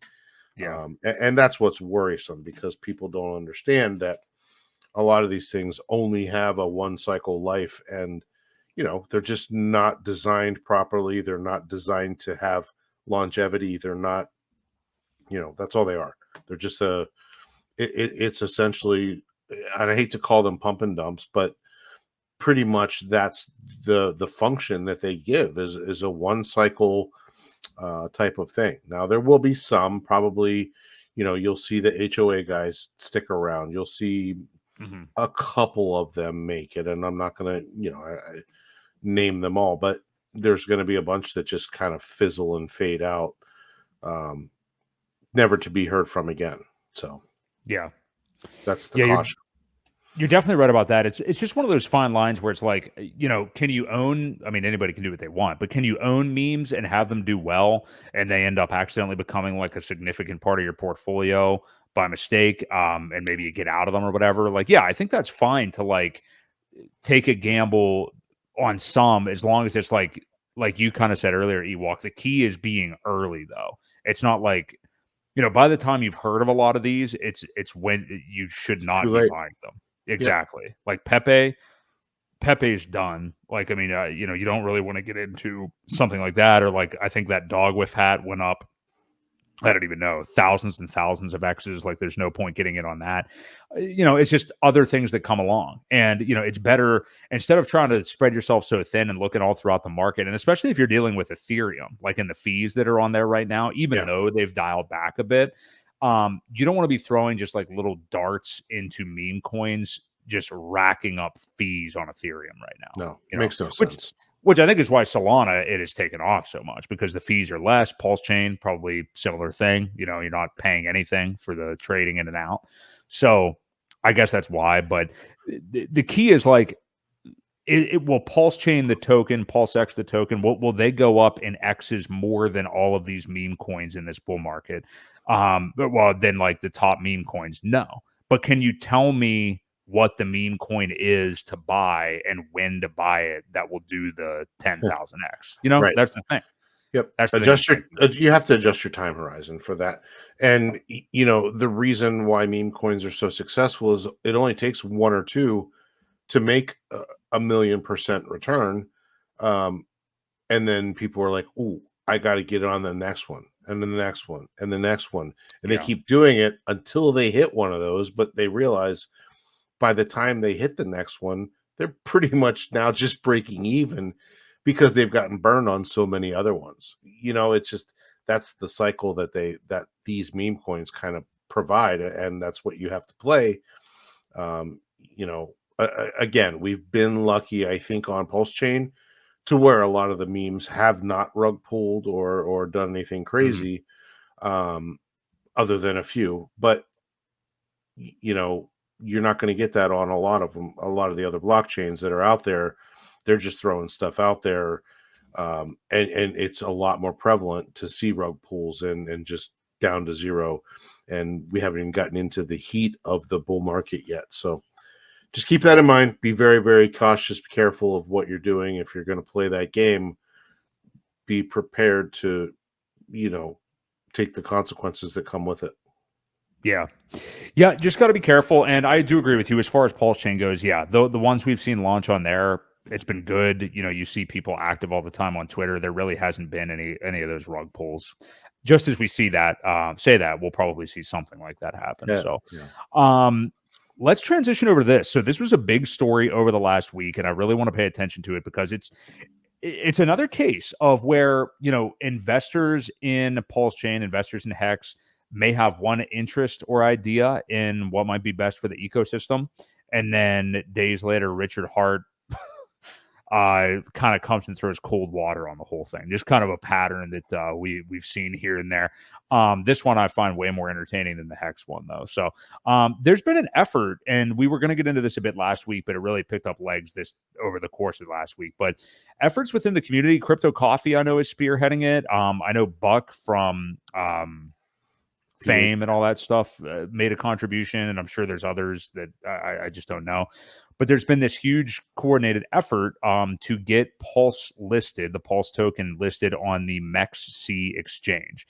Yeah. And that's what's worrisome, because people don't understand that a lot of these things only have a one cycle life, and they're just not designed properly. They're not designed to have longevity. They're not, that's all they are. They're just it's essentially, and I hate to call them pump and dumps, but pretty much that's the function that they give is a one cycle type of thing. Now there will be some, probably, you'll see the HOA guys stick around. You'll see Mhm. a couple of them make it, and I'm not going to, I name them all, but there's going to be a bunch that just kind of fizzle and fade out, um, never to be heard from again. So Yeah. that's the Yeah, caution. you're definitely right about that. It's just one of those fine lines where it's like, can you own I mean, anybody can do what they want, but can you own memes and have them do well and they end up accidentally becoming like a significant part of your portfolio by mistake, and maybe you get out of them or whatever? Like, yeah, I think that's fine to like take a gamble on some as long as it's like you kind of said earlier, Ewok. The key is being early though. It's not like by the time you've heard of a lot of these, it's when you should It's too not be late. buying them. Yep. Exactly. Like Pepe's done. Like, I mean, you don't really want to get into something like that. Or like, I think that dog with hat went up. I don't even know, thousands and thousands of X's. Like, there's no point getting in on that. It's just other things that come along. And, it's better instead of trying to spread yourself so thin and looking all throughout the market. And especially if you're dealing with Ethereum, like in the fees that are on there right now, even Yeah. though they've dialed back a bit, you don't want to be throwing just like little darts into meme coins, just racking up fees on Ethereum right now, No, makes no which sense. which I think is why Solana it has taken off so much, because the fees are less. PulseChain probably similar thing. You're not paying anything for the trading in and out. So I guess that's why. But the key is like, it will PulseChain the token, PulseX the token. Will they go up in X's more than all of these meme coins in this bull market? Well, then like the top meme coins, no. But can you tell me what the meme coin is to buy and when to buy it that will do the 10,000x? You know, Right. that's the thing. Yep. That's the thing. You have to adjust your time horizon for that. And you know, the reason why meme coins are so successful is it only takes one or two to make a 1,000,000% return. And then people are like, "Ooh, I got to get on the next one, and then the next one, and the next one." And they Yeah. keep doing it until they hit one of those, but they realize by the time they hit the next one, they're pretty much now just breaking even because they've gotten burned on so many other ones. You know, it's just that's the cycle that these meme coins kind of provide, and that's what you have to play. You know, again, we've been lucky, I think, on PulseChain to where a lot of the memes have not rug pulled or done anything Mhm. crazy, um, other than a few. But you know, you're not going to get that on a lot of them. A lot of the other blockchains that are out there, they're just throwing stuff out there, and it's a lot more prevalent to see rug pulls and just down to zero. And we haven't even gotten into the heat of the bull market yet. So just keep that in mind. Be very, very cautious, be careful of what you're doing. If you're going to play that game, be prepared to, you know, take the consequences that come with it. Yeah. Yeah, just got to be careful. And I do agree with you as far as PulseChain goes. Yeah, the ones we've seen launch on there, it's been good. You know, you see people active all the time on Twitter. There really hasn't been any of those rug pulls. Just as we see that, say that, we'll probably see something like that happen. Yeah, So, yeah. um, let's transition over to this. So this was a big story over the last week, and I really want to pay attention to it because it's another case of where, you know, investors in PulseChain, investors in Hex may have one interest or idea in what might be best for the ecosystem. And then days later, Richard Hart kind of comes and throws cold water on the whole thing. Just kind of a pattern that we've seen here and there. This one I find way more entertaining than the Hex one, though. So there's been an effort, and we were going to get into this a bit last week, but it really picked up legs this over the course of last week. But efforts within the community, Crypto Coffee, I know, is spearheading it. I know Buck from PH. Fame and all that stuff made a contribution, and I'm sure there's others that I just don't know. But there's been this huge coordinated effort to get Pulse listed, the Pulse token listed on the MEXC exchange.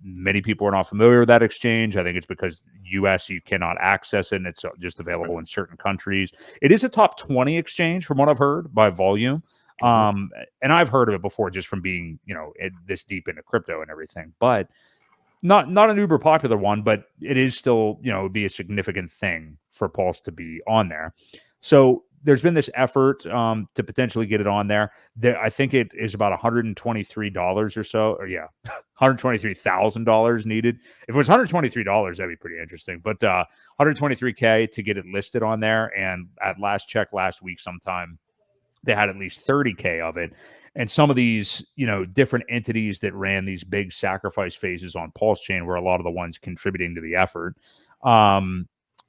Many people are not familiar with that exchange. I think it's because US, you cannot access it, and it's just available in certain countries. It is a top 20 exchange from what I've heard by volume. Mhm. And I've heard of it before just from being, you know, this deep into crypto and everything. But not an uber popular one, but it is still, you know, it would be a significant thing for Pulse to be on there. So there's been this effort to potentially get it on there. I think it is about $123 or so, or yeah, $123,000 needed. If it was $123, that'd be pretty interesting. But 123K to get it listed on there. And at last check last week sometime, they had at least 30K of it. And some of these, you know, different entities that ran these big sacrifice phases on PulseChain were a lot of the ones contributing to the effort.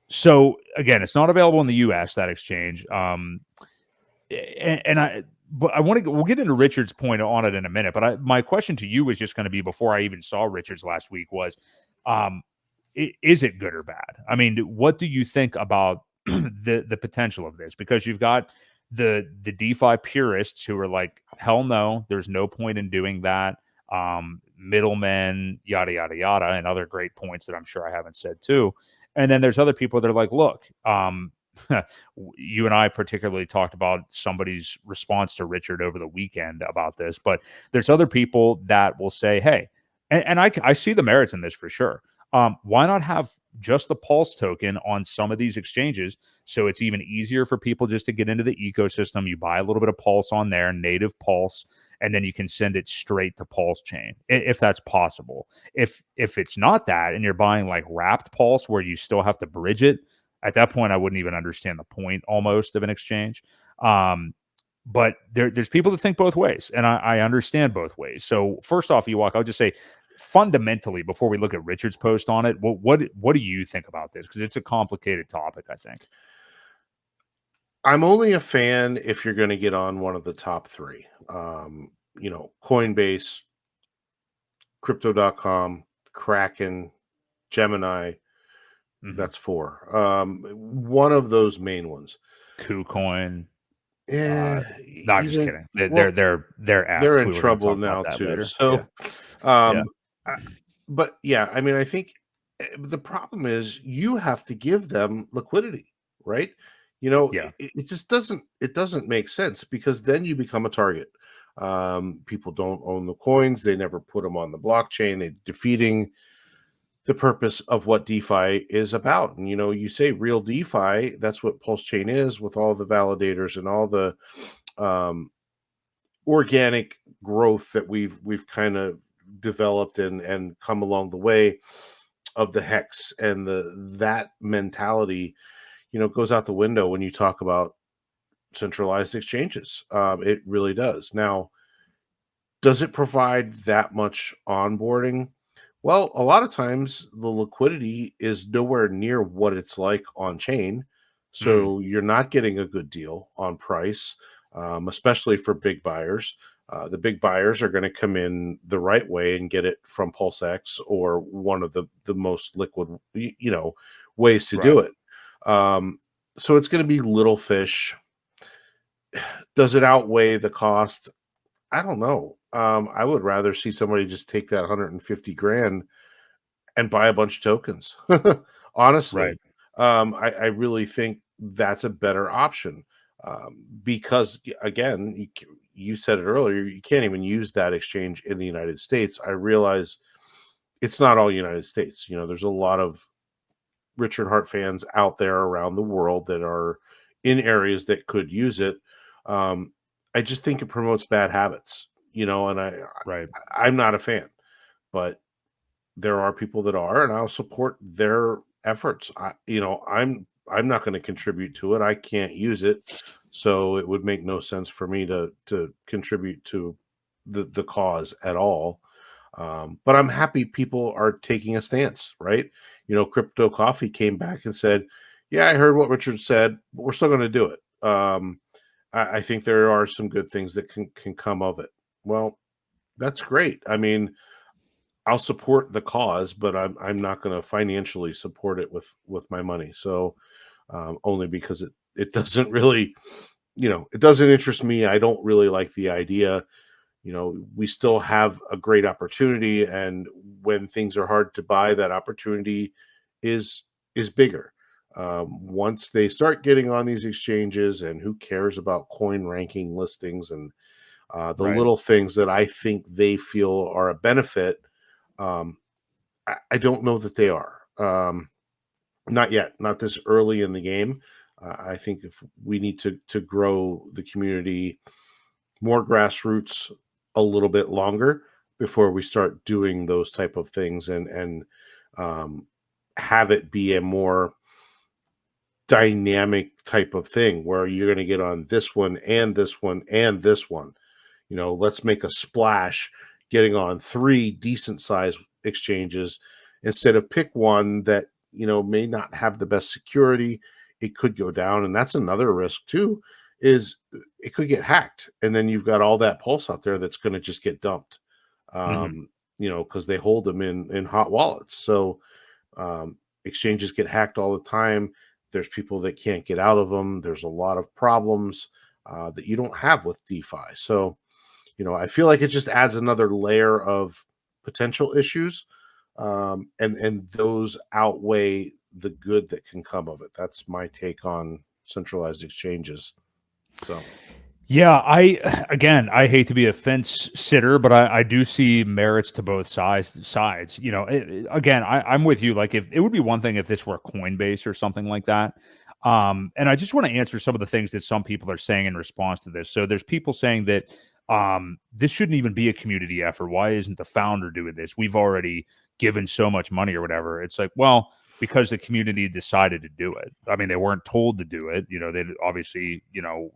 So again, it's not available in the US, that exchange. But I want to, we'll get into Richard's point on it in a minute. But my question to you was just going to be, before I even saw Richard's last week, was, um, is it good or bad? I mean, what do you think about the potential of this? Because you've got the DeFi purists who are like, hell no, there's no point in doing that. Middlemen, yada yada yada, and other great points that I'm sure I haven't said too. And then there's other people that are like, look, you and I particularly talked about somebody's response to Richard over the weekend about this, but there's other people that will say, hey, and I see the merits in this for sure. Why not have just the Pulse token on some of these exchanges so it's even easier for people just to get into the ecosystem? You buy a little bit of Pulse on there, native Pulse, and then you can send it straight to PulseChain if that's possible. If it's not that, and you're buying like wrapped Pulse where you still have to bridge it, at that point I wouldn't even understand the point almost of an exchange. But there's people that think both ways, and I understand both ways. So first off, Ewok, I'll just say, fundamentally, before we look at Richard's post on it, what do you think about this? Because it's a complicated topic, I think. I'm only a fan if you're going to get on one of the top three. Coinbase, Crypto.com, Kraken, Gemini. That's four. One of those main ones. Kucoin. Yeah, No, I'm just kidding. well, They're they're effed. in We were going to trouble talk about now that too. later. So, Yeah. but yeah, I mean, I think the problem is you have to give them liquidity, right? Yeah. It just doesn't make sense, because then you become a target. People don't own the coins; they never put them on the blockchain. They're defeating the purpose of what DeFi is about. And you say real DeFi, that's what PulseChain is, with all the validators and all the organic growth that we've kind of developed and come along the way of the hex, and that mentality goes out the window when you talk about centralized exchanges. It really does. Now, does it provide that much onboarding? Well, a lot of times the liquidity is nowhere near what it's like on chain. So you're not getting a good deal on price, especially for big buyers. The big buyers are going to come in the right way and get it from PulseX or one of the most liquid, ways to do it. So it's going to be little fish. Does it outweigh the cost? I don't know. I would rather see somebody just take that 150 grand and buy a bunch of tokens. Honestly, Right. I really think that's a better option, because again, you said it earlier, you can't even use that exchange in the United States. I realize it's not all United States. There's a lot of Richard Hart fans out there around the world that are in areas that could use it. I just think it promotes bad habits, and Right. I'm not a fan, but there are people that are, and I'll support their efforts. I'm not going to contribute to it. I can't use it, so it would make no sense for me to contribute to the cause at all. But I'm happy people are taking a stance, right? Crypto Coffee came back and said, "Yeah, I heard what Richard said, but we're still going to do it." I think there are some good things that can come of it. Well, that's great. I mean, I'll support the cause, but I'm not going to financially support it with my money. So only because it doesn't really, it doesn't interest me. I don't really like the idea. We still have a great opportunity, and when things are hard to buy, that opportunity is bigger. Once they start getting on these exchanges, and who cares about coin ranking listings and the Right. little things that I think they feel are a benefit, I don't know that they are. Not yet, not this early in the game. I think if we need to grow the community more grassroots a little bit longer before we start doing those type of things, and have it be a more dynamic type of thing where you're going to get on this one and this one and this one. Let's make a splash getting on 3 decent sized exchanges instead of pick one that may not have the best security. It could go down, and that's another risk too, is it could get hacked, and then you've got all that pulse out there that's going to just get dumped, because they hold them in hot wallets. So exchanges get hacked all the time. There's people that can't get out of them. There's a lot of problems that you don't have with DeFi. So I feel like it just adds another layer of potential issues, and those outweigh the good that can come of it. That's my take on centralized exchanges. So, Yeah, I hate to be a fence sitter, but I do see merits to both sides. Again, I'm with you. Like, if it would be one thing if this were Coinbase or something like that. And I just want to answer some of the things that some people are saying in response to this. So there's people saying that this shouldn't even be a community effort. Why isn't the founder doing this? We've already given so much money or whatever. It's like, well, because the community decided to do it. I mean, they weren't told to do it. They obviously,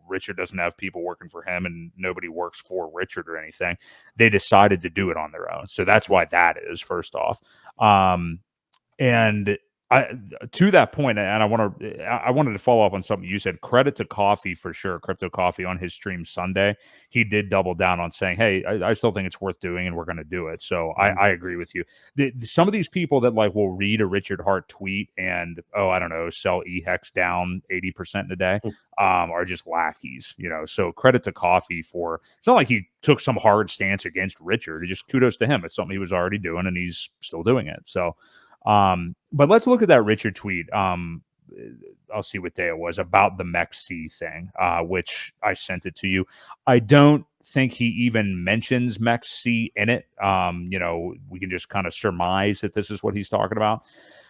Richard doesn't have people working for him, and nobody works for Richard or anything. They decided to do it on their own. So that's why that is, first off. And to that point, and I wanted to follow up on something you said. Credit to Coffee for sure, Crypto Coffee on his stream Sunday. He did double down on saying, "Hey, I still think it's worth doing, and we're going to do it." So I agree with you. Some of these people that will read a Richard Hart tweet and I don't know, sell EHEX down 80% in a day, are just lackeys. So credit to Coffee for. It's not like he took some hard stance against Richard. It just kudos to him. It's something he was already doing, and he's still doing it. So. But let's look at that Richard tweet. I'll see what day it was about the MEXC thing, which I sent it to you. I don't think he even mentions MEXC in it. We can just kind of surmise that this is what he's talking about.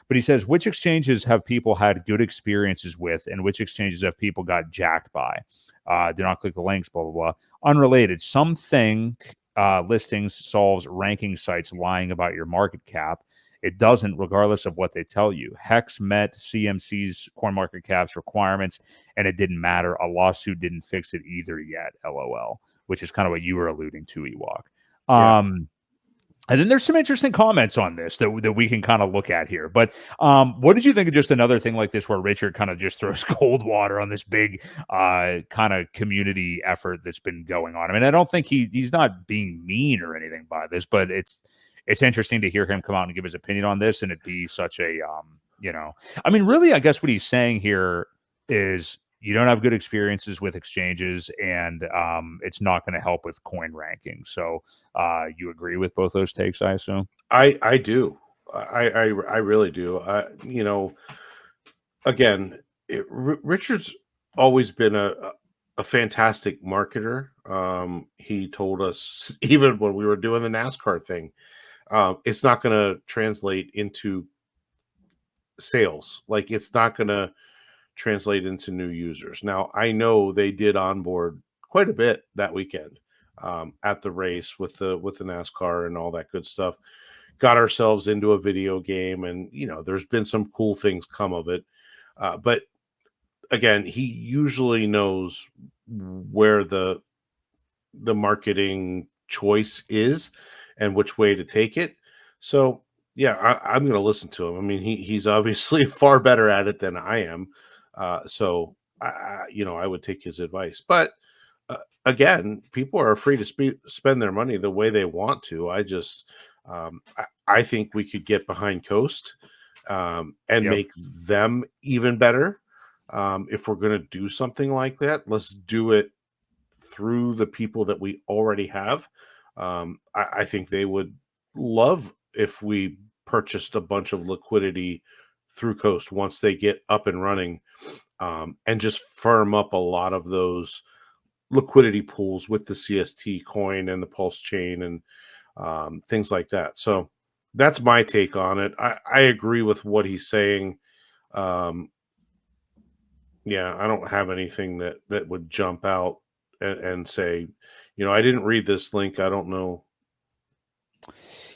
But he says, which exchanges have people had good experiences with, and which exchanges have people got jacked by? Do not click the links, blah, blah, blah. Unrelated. Something listings solves ranking sites lying about your market cap. It doesn't, regardless of what they tell you. Hex met CMC's CoinMarketCap's requirements, and it didn't matter. A lawsuit didn't fix it either yet, LOL, which is kind of what you were alluding to, Ewok. And then there's some interesting comments on this that we can kind of look at here. But what did you think of just another thing like this where Richard kind of just throws cold water on this big kind of community effort that's been going on? I mean, I don't think he's not being mean or anything by this, but it's interesting to hear him come out and give his opinion on this, and it be such a, I mean, really, I guess what he's saying here is you don't have good experiences with exchanges, and it's not going to help with coin rankings. So you agree with both those takes, I assume? I do. I really do. Again, Richard's always been a fantastic marketer. He told us even when we were doing the NASCAR thing, it's not going to translate into sales. Like, it's not going to translate into new users. Now, I know they did onboard quite a bit that weekend at the race with the NASCAR and all that good stuff. Got ourselves into a video game, and there's been some cool things come of it. But again, he usually knows where the marketing choice is and which way to take it. So yeah, I'm going to listen to him. I mean, he's obviously far better at it than I am. So I would take his advice. But again, people are free to spend their money the way they want to. I think we could get behind Coast and make them even better. If we're going to do something like that, let's do it through the people that we already have. I think they would love if we purchased a bunch of liquidity through Coast once they get up and running, and just firm up a lot of those liquidity pools with the CST coin and the PulseChain and things like that. So that's my take on it. I agree with what he's saying. Yeah, I don't have anything that would jump out and say, I didn't read this link. I don't know.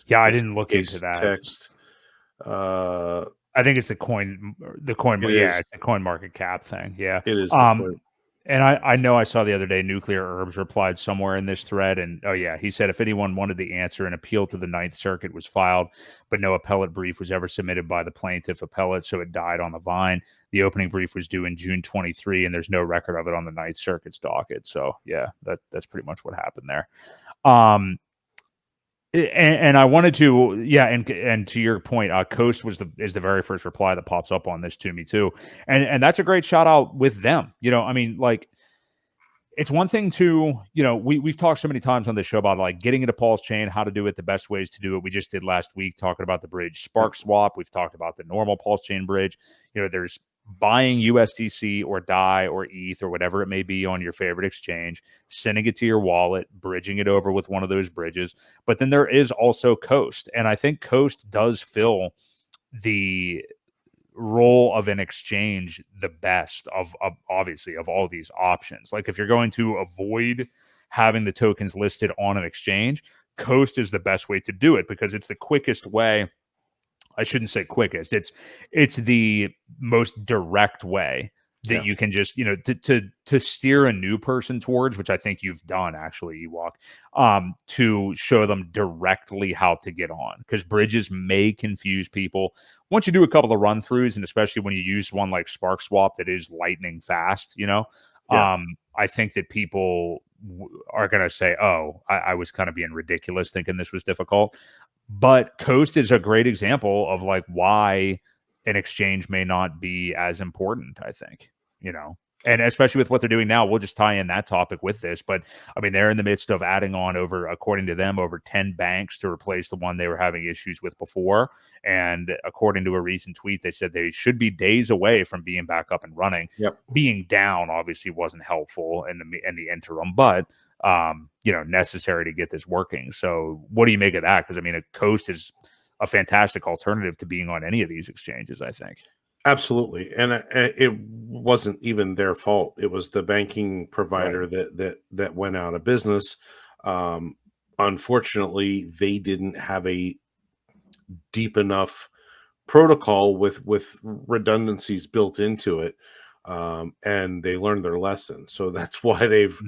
Yeah, I didn't look into that. Text. I think it's the coin. Yeah, it's the coin market cap thing. Yeah, it is. And I know I saw the other day Nuclear Herbs replied somewhere in this thread, and he said if anyone wanted the answer, an appeal to the Ninth Circuit was filed, but no appellate brief was ever submitted by the plaintiff appellate, so it died on the vine. The opening brief was due in June 23, and there's no record of it on the Ninth Circuit's docket. So yeah, that's pretty much what happened there. And I wanted to, and to your point, Coast is the very first reply that pops up on this to me too, and that's a great shout out with them. I mean, like, it's one thing to, we've talked so many times on this show about like getting into PulseChain, how to do it, the best ways to do it. We just did last week talking about the bridge Spark Swap. We've talked about the normal PulseChain bridge. There's buying USDC or DAI or ETH or whatever it may be on your favorite exchange, sending it to your wallet, bridging it over with one of those bridges. But then there is also Coast. And I think Coast does fill the role of an exchange the best of obviously of all these options. Like, if you're going to avoid having the tokens listed on an exchange, Coast is the best way to do it because it's the quickest way I shouldn't say quickest. It's the most direct way that Yeah. you can just, to steer a new person towards, which I think you've done actually, Ewok, to show them directly how to get on, because bridges may confuse people. Once you do a couple of run throughs, and especially when you use one like Spark Swap that is lightning fast, Yeah. I think that people are going to say, oh, I was kind of being ridiculous thinking this was difficult. But Coast is a great example of like why an exchange may not be as important, I think, and especially with what they're doing now. We'll just tie in that topic with this. But I mean, they're in the midst of adding on according to them, over 10 banks to replace the one they were having issues with before. And according to a recent tweet, they said they should be days away from being back up and running. Yep. Being down obviously wasn't helpful in the interim, but necessary to get this working. So what do you make of that? Because I mean, a Coast is a fantastic alternative to being on any of these exchanges, I think. Absolutely. And it wasn't even their fault. It was the banking provider that went out of business. Unfortunately, they didn't have a deep enough protocol with redundancies built into it. And they learned their lesson. So that's why they've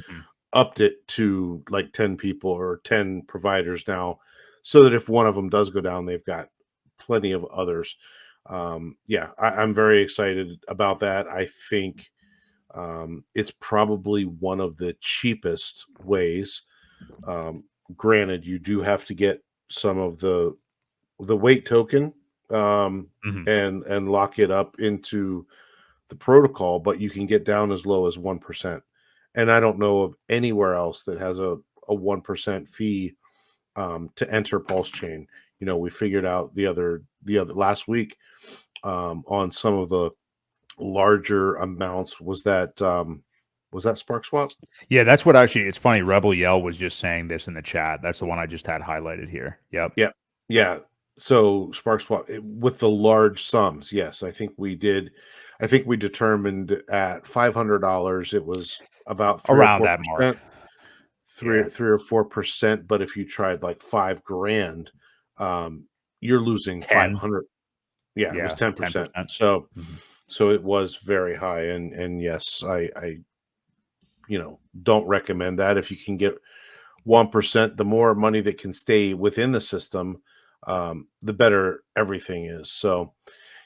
upped it to like 10 people or 10 providers now, so that if one of them does go down, they've got plenty of others. I'm very excited about that. I think it's probably one of the cheapest ways. Granted, you do have to get some of the weight token and lock it up into the protocol, but you can get down as low as 1%. And I don't know of anywhere else that has a 1% fee to enter PulseChain. We figured out the other last week on some of the larger amounts. Was that Spark Swap? Yeah, that's what actually, it's funny. Rebel Yell was just saying this in the chat. That's the one I just had highlighted here. Yep. Yeah. So Spark Swap with the large sums. Yes, I think we did. I think we determined at $500 it was about Around that mark. 3 or 4%. But if you tried like $5,000, you're losing 10. 500. Yeah, it was 10%. 10%. So it was very high. And yes, I don't recommend that. If you can get 1%, the more money that can stay within the system, the better everything is. So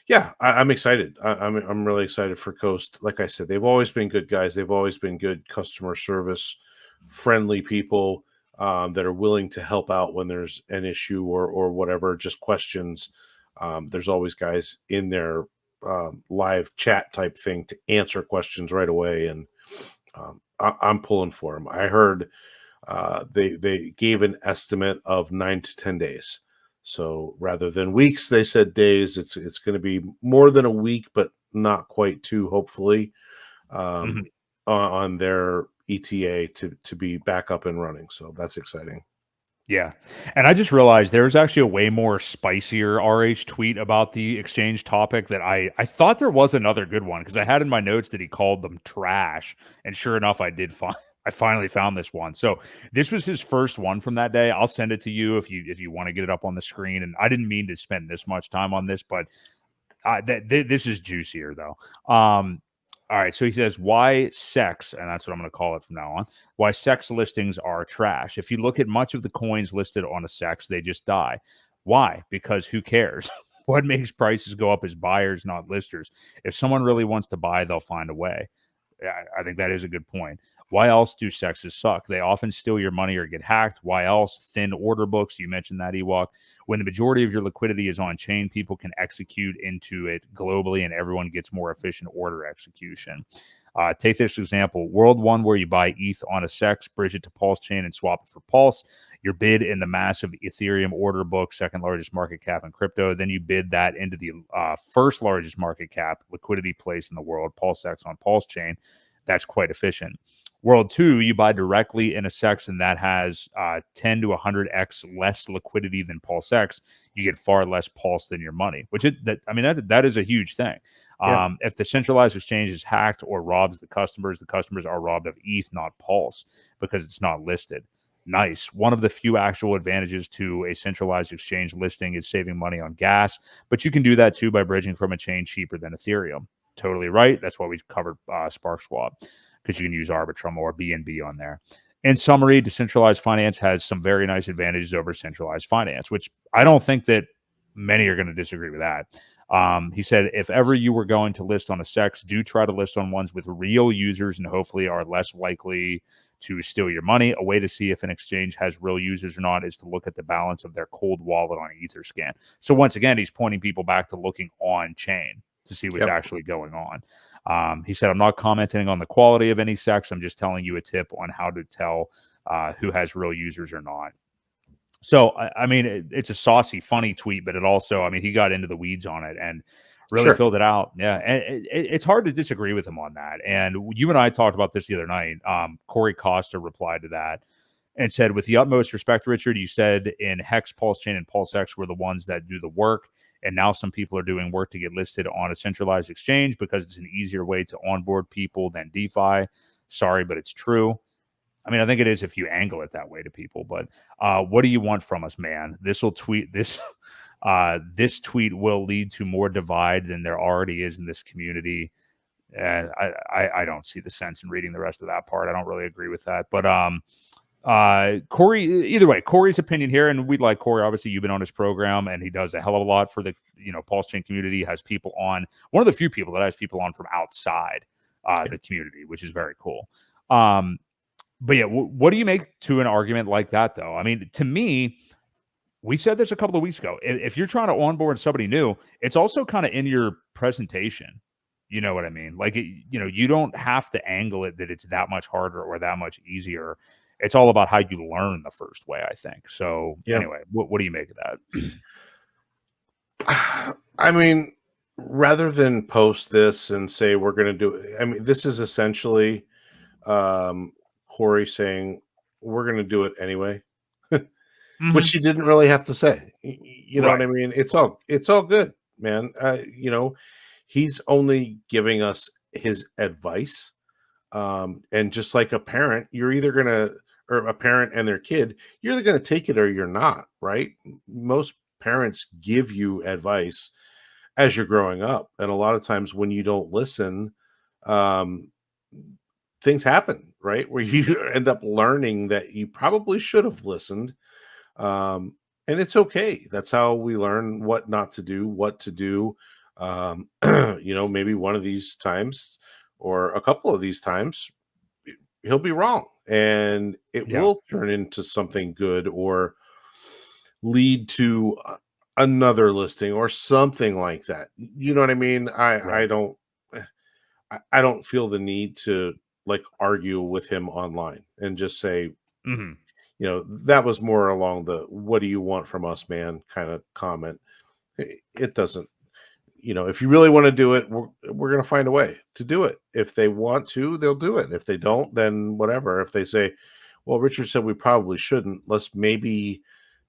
yeah, I'm excited. I'm really excited for Coast. Like I said, they've always been good guys. They've always been good customer service, friendly people that are willing to help out when there's an issue or whatever, just questions. There's always guys in their live chat type thing to answer questions right away. And I'm pulling for them. I heard they gave an estimate of 9 to 10 days. So rather than weeks, they said days. It's going to be more than a week, but not quite two, hopefully, on their ETA to be back up and running. So that's exciting. Yeah. And I just realized there's actually a way more spicier RH tweet about the exchange topic that I thought there was another good one, because I had in my notes that he called them trash. And sure enough, I finally found this one. So this was his first one from that day. I'll send it to you if you want to get it up on the screen. And I didn't mean to spend this much time on this, but this is juicier though. All right, so he says, why sex, and that's what I'm going to call it from now on, why sex listings are trash. If you look at much of the coins listed on a sex, they just die. Why? Because who cares? What makes prices go up is buyers, not listers. If someone really wants to buy, they'll find a way. I think that is a good point. Why else do sexes suck? They often steal your money or get hacked. Why else? Thin order books. You mentioned that, Ewok. When the majority of your liquidity is on chain, people can execute into it globally and everyone gets more efficient order execution. Take this example. World 1, where you buy ETH on a SEX, bridge it to PulseChain and swap it for Pulse. Your bid in the massive Ethereum order book, second largest market cap in crypto. Then you bid that into the first largest market cap liquidity place in the world, PulseX on PulseChain. That's quite efficient. World 2, you buy directly in a SEX, and that has 10 to 100x less liquidity than PulseX. You get far less Pulse than your money, that is a huge thing. Yeah. If the centralized exchange is hacked or robs the customers are robbed of ETH, not Pulse, because it's not listed. Nice. One of the few actual advantages to a centralized exchange listing is saving money on gas, but you can do that too by bridging from a chain cheaper than Ethereum. Totally right. That's why we covered SparkSwap, because you can use Arbitrum or BNB on there. In summary, decentralized finance has some very nice advantages over centralized finance, which I don't think that many are going to disagree with that. He said, if ever you were going to list on a SEX, do try to list on ones with real users and hopefully are less likely to steal your money. A way to see if an exchange has real users or not is to look at the balance of their cold wallet on Etherscan. So once again, he's pointing people back to looking on chain to see what's actually going on. He said, I'm not commenting on the quality of any SEX. I'm just telling you a tip on how to tell who has real users or not. So, I mean, it's a saucy, funny tweet, but it also, I mean, he got into the weeds on it and really filled it out. Yeah. And it's hard to disagree with him on that. And you and I talked about this the other night. Corey Costa replied to that and said, with the utmost respect, Richard, you said in Hex, PulseChain, and PulseX were the ones that do the work. And now some people are doing work to get listed on a centralized exchange because it's an easier way to onboard people than DeFi. Sorry, but it's true. I mean, I think it is if you angle it that way to people. But what do you want from us, man? This tweet will lead to more divide than there already is in this community. And I don't see the sense in reading the rest of that part. I don't really agree with that. But Corey, either way, Corey's opinion here, and we'd like Corey. Obviously, you've been on his program, and he does a hell of a lot for the PulseChain community. He has people on, one of the few people that has people on from outside the community, which is very cool. But yeah, what do you make to an argument like that, though? I mean, to me, we said this a couple of weeks ago. If you're trying to onboard somebody new, it's also kind of in your presentation. You know what I mean? Like, you don't have to angle it that it's that much harder or that much easier. It's all about how you learn the first way, I think. So anyway, what do you make of that? I mean, rather than post this and say we're going to do it, I mean, this is essentially Corey saying we're going to do it anyway, which he didn't really have to say. You know what I mean? It's all good, man. He's only giving us his advice. And just like a parent, you're either going to, or a parent and their kid, you're either going to take it or you're not, right? Most parents give you advice as you're growing up. And a lot of times when you don't listen, things happen, right? Where you end up learning that you probably should have listened. And it's okay. That's how we learn what not to do, what to do. Maybe one of these times or a couple of these times, he'll be wrong and it will turn into something good or lead to another listing or something like that. You know what I mean? I don't feel the need to like argue with him online and just say, that was more along the, what do you want from us, man, kind of comment. It doesn't, if you really want to do it, we're going to find a way to do it. If they want to, they'll do it. If they don't, then whatever. If they say, well, Richard said we probably shouldn't, let's maybe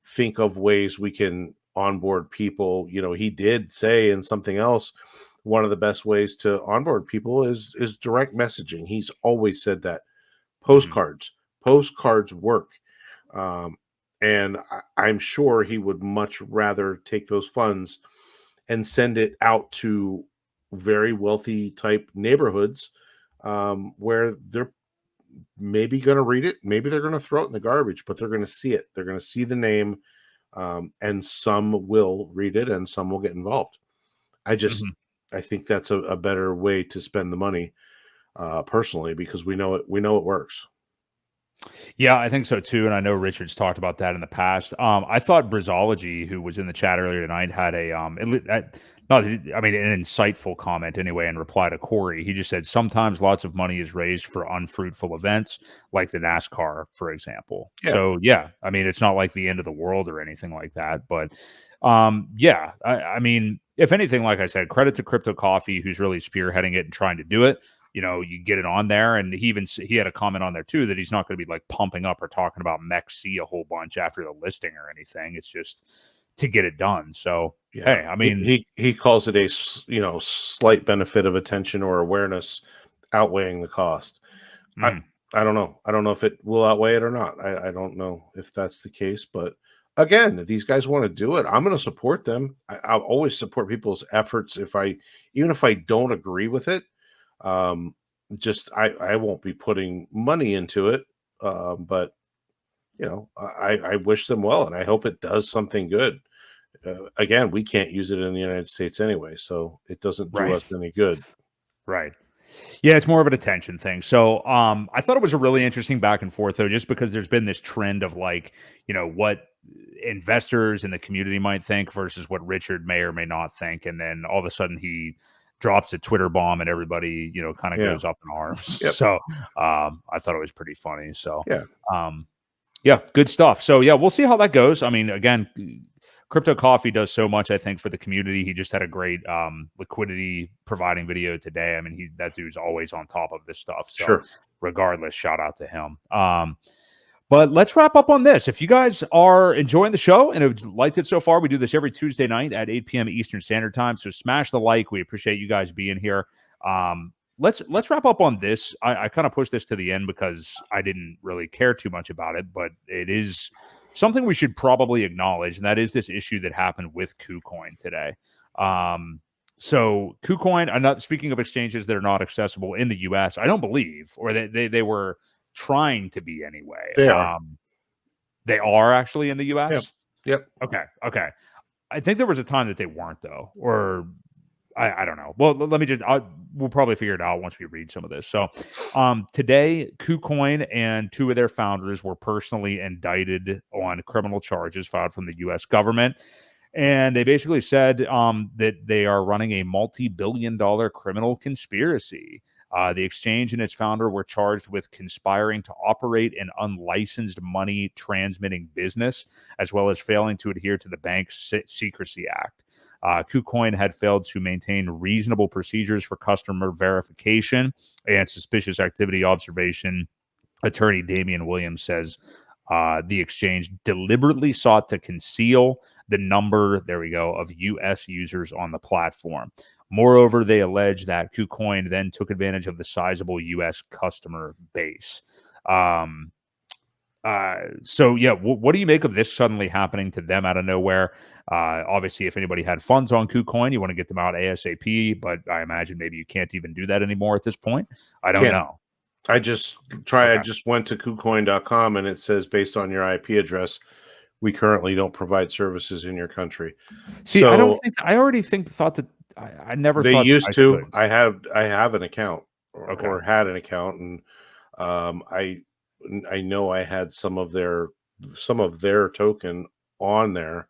think of ways we can onboard people. He did say in something else, one of the best ways to onboard people is direct messaging. He's always said that. Postcards work. And I'm sure he would much rather take those funds and send it out to very wealthy type neighborhoods where they're maybe going to read it. Maybe they're going to throw it in the garbage, but they're going to see it. They're going to see the name, and some will read it and some will get involved. I think that's a better way to spend the money personally, because we know it works. Yeah, I think so too. And I know Richard's talked about that in the past. I thought Brizology, who was in the chat earlier tonight, had an insightful comment anyway, in reply to Corey. He just said, sometimes lots of money is raised for unfruitful events like the NASCAR, for example. Yeah. So yeah, I mean, it's not like the end of the world or anything like that, but I mean, if anything, like I said, credit to Crypto Coffee, who's really spearheading it and trying to do it. You get it on there, and he had a comment on there too that he's not going to be like pumping up or talking about MEXC a whole bunch after the listing or anything. It's just to get it done. So hey, I mean, he calls it a slight benefit of attention or awareness outweighing the cost. I don't know. I don't know if it will outweigh it or not. I don't know if that's the case, but again, if these guys want to do it, I'm going to support them. I'll always support people's efforts even if I don't agree with it. Um, just I won't be putting money into it. But I wish them well, and I hope it does something good. Again, we can't use it in the United States anyway, so it doesn't do Right. us any good. Right. Yeah, it's more of an attention thing. So, I thought it was a really interesting back and forth though, just because there's been this trend of like, what investors in the community might think versus what Richard may or may not think, and then all of a sudden he drops a Twitter bomb and everybody, kind of Yeah. goes up in arms. Yep. So, I thought it was pretty funny. So, Yeah. um, yeah, good stuff. So yeah, we'll see how that goes. I mean, again, Crypto Coffee does so much, I think, for the community. He just had a great liquidity providing video today. I mean, that dude's always on top of this stuff. So Sure. regardless, shout out to him. But let's wrap up on this. If you guys are enjoying the show and have liked it so far, we do this every Tuesday night at 8 p.m. Eastern Standard Time. So smash the like. We appreciate you guys being here. Let's wrap up on this. I kind of pushed this to the end because I didn't really care too much about it, but it is something we should probably acknowledge, and that is this issue that happened with Kucoin today. So Kucoin, I'm not speaking of exchanges that are not accessible in the US, I don't believe, or they were trying to be anyway. They are. They are actually in the US? Yep. Yep. Okay. I think there was a time that they weren't though, or I don't know. Well, let me just, we'll probably figure it out once we read some of this. So today, Kucoin and two of their founders were personally indicted on criminal charges filed from the U.S. government. And they basically said that they are running a multi-billion-dollar criminal conspiracy. The exchange and its founder were charged with conspiring to operate an unlicensed money transmitting business, as well as failing to adhere to the Bank's Secrecy Act. Kucoin had failed to maintain reasonable procedures for customer verification and suspicious activity observation. Attorney Damian Williams says the exchange deliberately sought to conceal the number, there we go, of U.S. users on the platform. Moreover, they allege that Kucoin then took advantage of the sizable U.S. customer base. So yeah, what do you make of this suddenly happening to them out of nowhere? Obviously, if anybody had funds on KuCoin, you want to get them out ASAP, but I imagine maybe you can't even do that anymore at this point. I don't Can't. know. I just went to KuCoin.com and it says based on your IP address, we currently don't provide services in your country. See, I don't So think I already thought that I never they thought used I to. could. I have an account Okay. or had an account, and I know I had some of their token on there.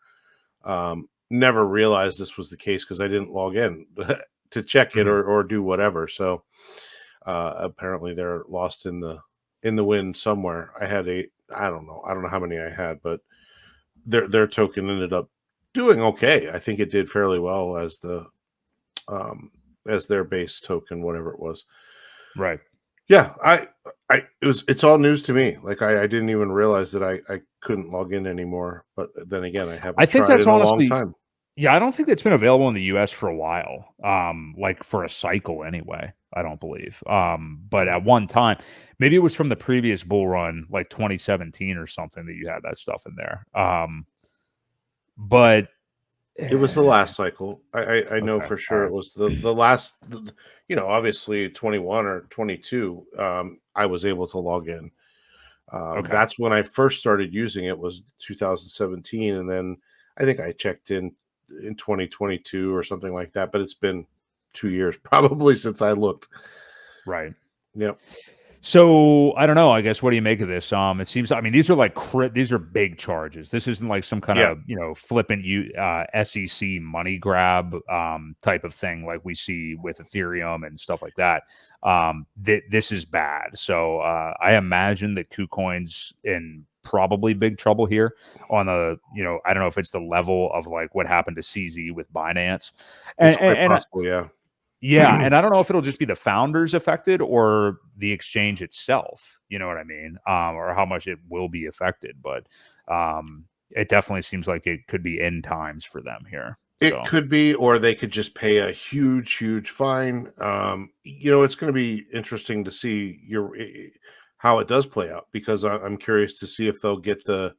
Never realized this was the case because I didn't log in to check it or do whatever. So apparently they're lost in the wind somewhere. I don't know how many I had, but their token ended up doing okay. I think it did fairly well as their base token, whatever it was. Right. Yeah, it's all news to me. Like I didn't even realize that I couldn't log in anymore. But then again, I haven't think tried that's in a long honestly, time. yeah, I don't think it's been available in the US for a while. Like for a cycle anyway, I don't believe. But at one time, maybe it was from the previous bull run, like 2017 or something, that you had that stuff in there. But It was the last cycle. I know okay, for all sure right. it was the last. Obviously 21 or 22. I was able to log in. Okay. That's when I first started using it, was 2017, and then I think I checked in 2022 or something like that. But it's been 2 years probably since I looked. Right. Yep. So I don't know. I guess what do you make of this? It seems. I mean, these are like these are big charges. This isn't like some kind Yeah. of flippant SEC money grab type of thing like we see with Ethereum and stuff like that. This is bad. So I imagine that KuCoin's in probably big trouble here on the I don't know if it's the level of like what happened to CZ with Binance, It's quite and possible. Yeah. yeah, and I don't know if it'll just be the founders affected or the exchange itself. You know what I mean? Or how much it will be affected. But it definitely seems like it could be end times for them here. It So could be, or they could just pay a huge fine. It's going to be interesting to see how it does play out, because I'm curious to see if they'll get the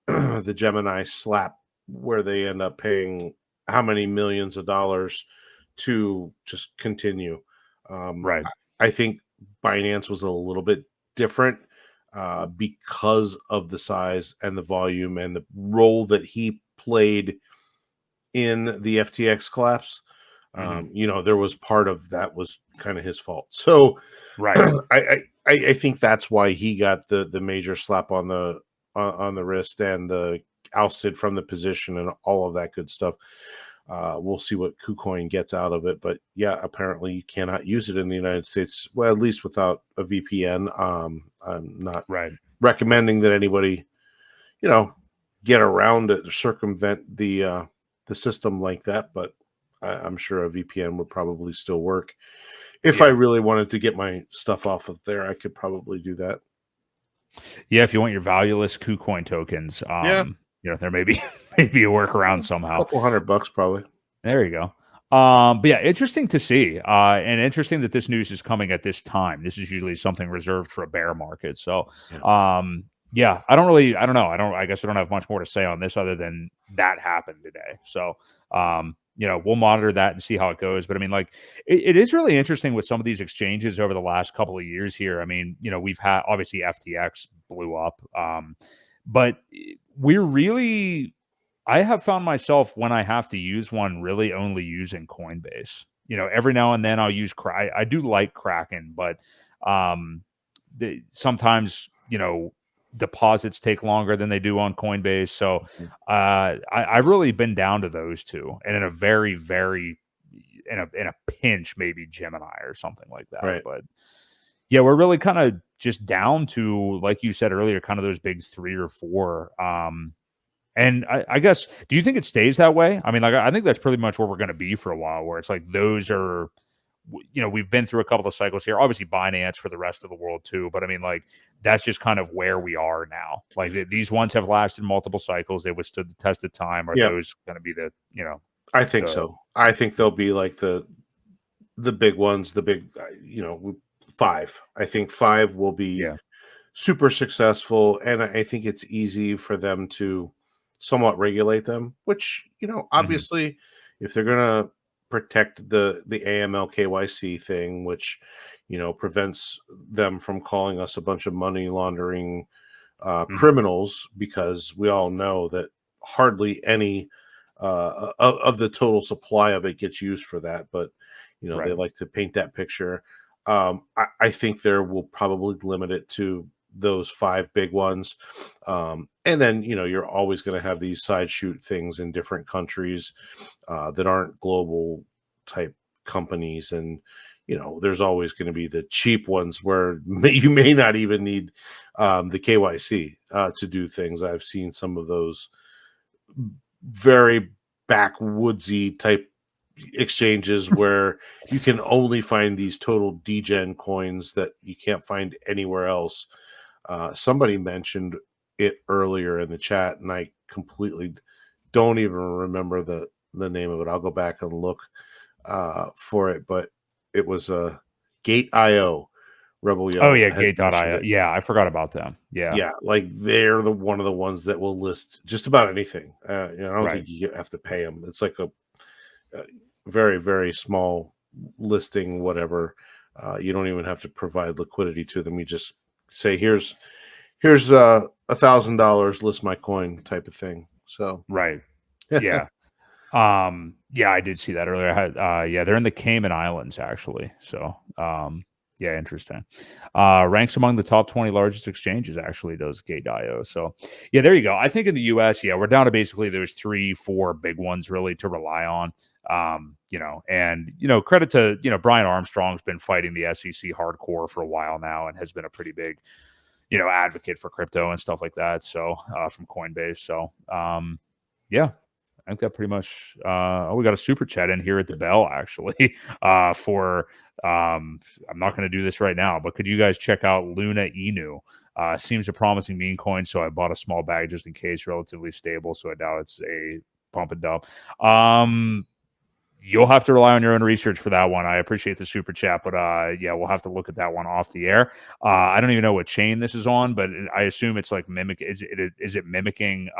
the Gemini slap where they end up paying how many millions of dollars to just continue. Right. I think Binance was a little bit different because of the size and the volume and the role that he played in the FTX collapse. Hmm. There was part of that was kind of his fault. So Right. I think that's why he got the major slap on the wrist and the ousted from the position and all of that good stuff. We'll see what Kucoin gets out of it, but yeah, apparently you cannot use it in the United States. Well, at least without a VPN. I'm not Right. recommending that anybody, you know, get around it or circumvent the system like that, but I'm sure a VPN would probably still work. If I Yeah. really wanted to get my stuff off of there, I could probably do that. Yeah. If you want your valueless KuCoin tokens, Yeah, there may be maybe a workaround a somehow. couple $100 probably. There you go. But yeah, interesting to see, and interesting that this news is coming at this time. This is usually something reserved for a bear market. So, Yeah. yeah, I don't know. I guess I don't have much more to say on this other than that happened today. So, we'll monitor that and see how it goes. But I mean, like, it is really interesting with some of these exchanges over the last couple of years here. I mean, we've had obviously FTX blew up, but we're really I have found myself when I have to use one really only using Coinbase. Every now and then I'll use I do like Kraken, but um sometimes, deposits take longer than they do on Coinbase. So Mhm. I've really been down to those two. And in a very, very in a pinch, maybe Gemini or something like that. Right. But yeah, we're really kind of just down to, like you said earlier, kind of those big three or four. And I guess, do you think it stays that way? I mean, like, I think that's pretty much where we're going to be for a while, where it's like those are, we've been through a couple of cycles here. Obviously, Binance for the rest of the world too, but I mean, like, that's just kind of where we are now. Like, these ones have lasted multiple cycles; they withstood the test of time. Are Yeah, those going to be the, I think the so. I think they'll be like the big ones, the big, five. I think five will be yeah? super successful, and I think it's easy for them to somewhat regulate them. Which Hmm. obviously, if they're gonna protect the AML KYC thing, which prevents them from calling us a bunch of money laundering Hmm. criminals, because we all know that hardly any of the total supply of it gets used for that. But they Right. like to paint that picture. I think there will probably limit it to those five big ones, and then you're always going to have these side shoot things in different countries that aren't global type companies. And there's always going to be the cheap ones where you may not even need the KYC to do things. I've seen some of those very backwoodsy type exchanges where you can only find these total degen coins that you can't find anywhere else. Somebody mentioned it earlier in the chat, and I completely don't even remember the name of it. I'll go back and look for it, but it was a Gate.io. Rebel Oh Yell yeah, had mentioned Gate.io. it. Yeah, I forgot about them. Yeah. Yeah, like they're the one of the ones that will list just about anything. I don't think Right. you have to pay them. It's like a very, very small listing, whatever. You don't even have to provide liquidity to them. You just say, here's $1,000, list my coin type of thing. So Right. Yeah. Yeah, I did see that earlier. I had, yeah, they're in the Cayman Islands actually. So, yeah, interesting. Ranks among the top 20 largest exchanges actually, does Gate.io. So, yeah, there you go. I think in the US, yeah, we're down to basically those three, four big ones really to rely on. And credit to, Brian Armstrong's been fighting the SEC hardcore for a while now and has been a pretty big, advocate for crypto and stuff like that. So, from Coinbase. So, yeah, I think that pretty much. We got a super chat in here at the bell, actually. For I'm not going to do this right now, but could you guys check out Luna Inu? Seems a promising meme coin, so I bought a small bag just in case. Relatively stable, so I doubt it's a pump and dump. You'll have to rely on your own research for that one. I appreciate the super chat, but yeah, we'll have to look at that one off the air. I don't even know what chain this is on, but I assume it's like mimic. Is it mimicking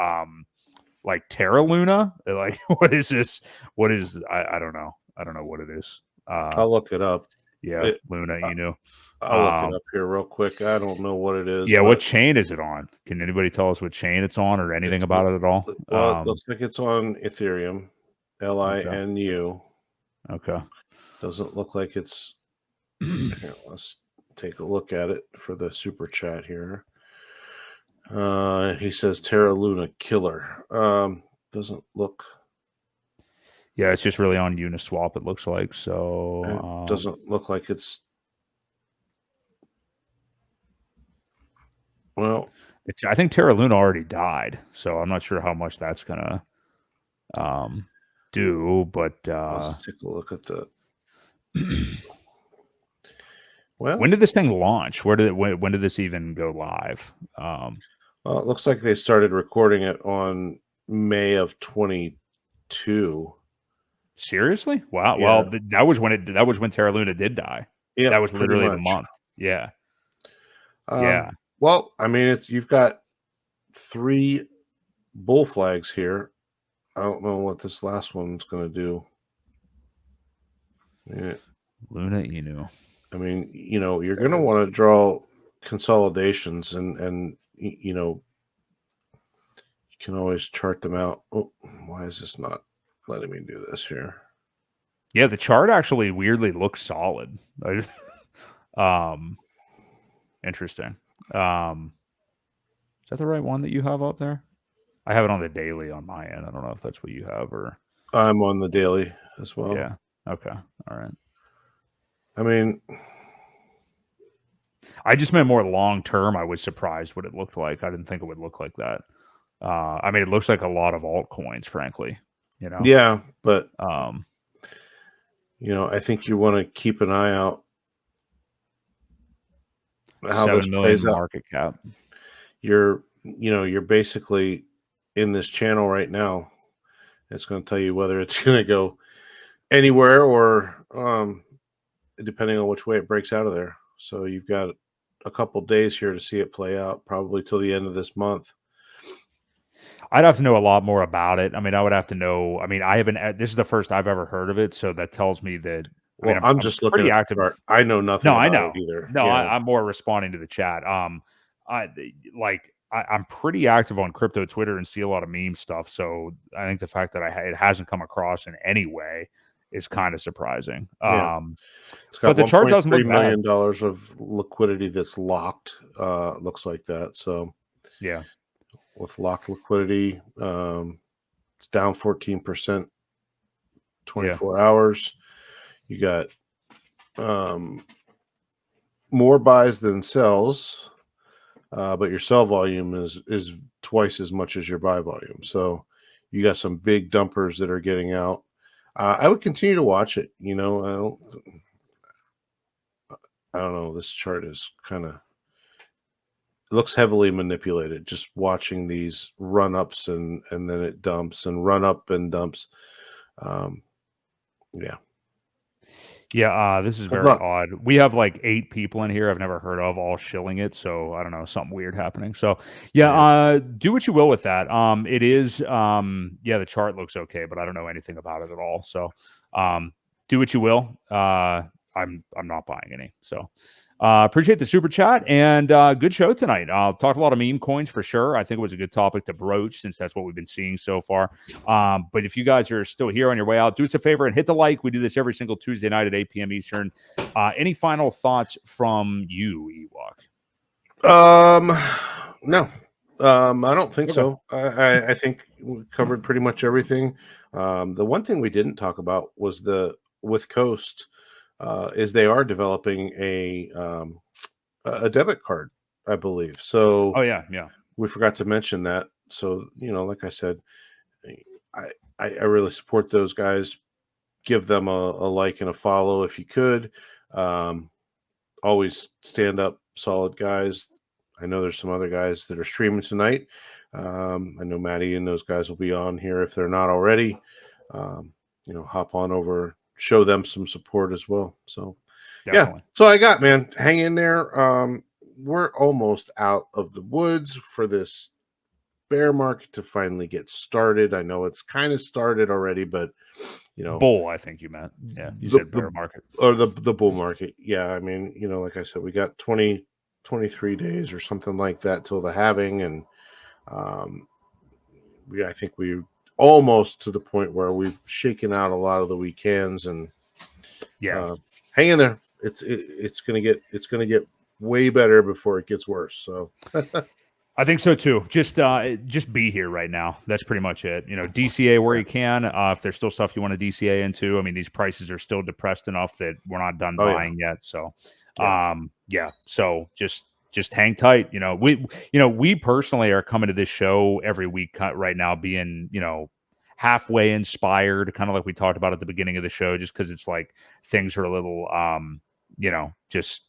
like Terra Luna? Like, what is this? What is? I don't know. I don't know what it is. I'll look it up. Yeah, Luna, you know. I'll look it up here real quick. I don't know what it is. Yeah, what chain is it on? Can anybody tell us what chain it's on or anything about it at all? Well, it looks like it's on Ethereum, LINU. Okay. Doesn't look like it's. Here, let's take a look at it for the super chat here. He says Terra Luna Killer. Doesn't look. Yeah, it's just really on Uniswap, it looks like. So it doesn't look like it's. Well, I think Terra Luna already died, so I'm not sure how much that's gonna do. But let's take a look at the. Well, when did this thing launch? When did this even go live? Well, it looks like they started recording it on May of 22. Seriously? Wow. Yeah. Well, that was when Terra Luna did die. Yeah, that was literally the month. Yeah. Yeah. Well, I mean, you've got 3 bull flags here. I don't know what this last one's going to do. Yeah. Luna Inu. I mean, you're going to want to draw consolidations and you can always chart them out. Oh, why is this not letting me do this here? Yeah, the chart actually weirdly looks solid. Interesting. Is that the right one that you have up there? I have it on the daily on my end. I don't know if that's what you have or. I'm on the daily as well. Yeah. Okay. All right. I mean, I just meant more long term. I was surprised what it looked like. I didn't think it would look like that. I mean, it looks like a lot of altcoins, frankly. Yeah, but I think you want to keep an eye out how this plays out. Market cap. You're basically in this channel right now. It's going to tell you whether it's going to go anywhere or depending on which way it breaks out of there. So you've got a couple days here to see it play out, probably till the end of this month. I'd have to know a lot more about it. I mean, I would have to know. I mean, I haven't. This is the first I've ever heard of it, so that tells me that. Well, I'm just looking at the chart. I know nothing. No, I about know. it either. No, yeah. I'm more responding to the chat. I'm pretty active on crypto Twitter and see a lot of meme stuff. So I think the fact that it hasn't come across in any way is kind of surprising. Yeah. It's got but the chart doesn't look $1.3 million of liquidity that's locked. Looks like that. So yeah, with locked liquidity, it's down 14%, 24 hours. You got more buys than sells, but your sell volume is twice as much as your buy volume. So you got some big dumpers that are getting out. I would continue to watch it. I don't know. This chart is kind of looks heavily manipulated. Just watching these run ups and then it dumps and run up and dumps. Yeah. Yeah, this is very odd. We have like 8 people in here I've never heard of, all shilling it. So I don't know, something weird happening. So yeah, do what you will with that. It is, the chart looks okay, but I don't know anything about it at all. So do what you will. I'm not buying any. So appreciate the super chat and good show tonight. Talked a lot of meme coins for sure. I think it was a good topic to broach since that's what we've been seeing so far. But if you guys are still here on your way out, do us a favor and hit the like. We do this every single Tuesday night at 8 p.m. Eastern. Any final thoughts from you, Ewok? No. I don't think so. I think we covered pretty much everything. The one thing we didn't talk about was with Coast. Is they are developing a debit card, I believe. So, we forgot to mention that. So, like I said, I really support those guys. Give them a like and a follow if you could. Always stand up, solid guys. I know there's some other guys that are streaming tonight. I know Maddie and those guys will be on here if they're not already. hop on over, show them some support as well. So Definitely. so I got, man, hang in there. We're almost out of the woods for this bear market to finally get started. I know it's kind of started already, but bull, I think you meant. Yeah, you said bear market. Or the bull market. Yeah, I mean, like I said, we got 23 days or something like that till the halving, and I think we're almost to the point where we've shaken out a lot of the weekends, and hang in there. It's gonna get way better before it gets worse. So I think so too. Just be here right now. That's pretty much it. DCA where you can. If there's still stuff you want to DCA into, I mean, these prices are still depressed enough that we're not done buying yet. So, So just hang tight. We personally are coming to this show every week right now, being halfway inspired, kind of like we talked about at the beginning of the show, just because it's like things are a little just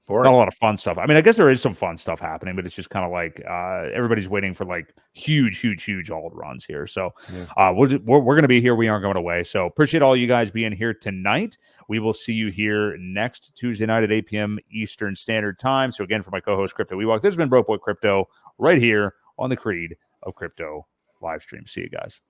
boring. Not a lot of fun stuff. I mean, I guess there is some fun stuff happening, but it's just kind of like everybody's waiting for like huge alt runs here. So we're going to be here. We aren't going away. So appreciate all you guys being here tonight. We will see you here next Tuesday night at 8 p.m. Eastern Standard Time. So again, for my co-host Crypto Ewok, this has been Broke Boi Crypto right here on the Creed of Crypto live stream. See you guys.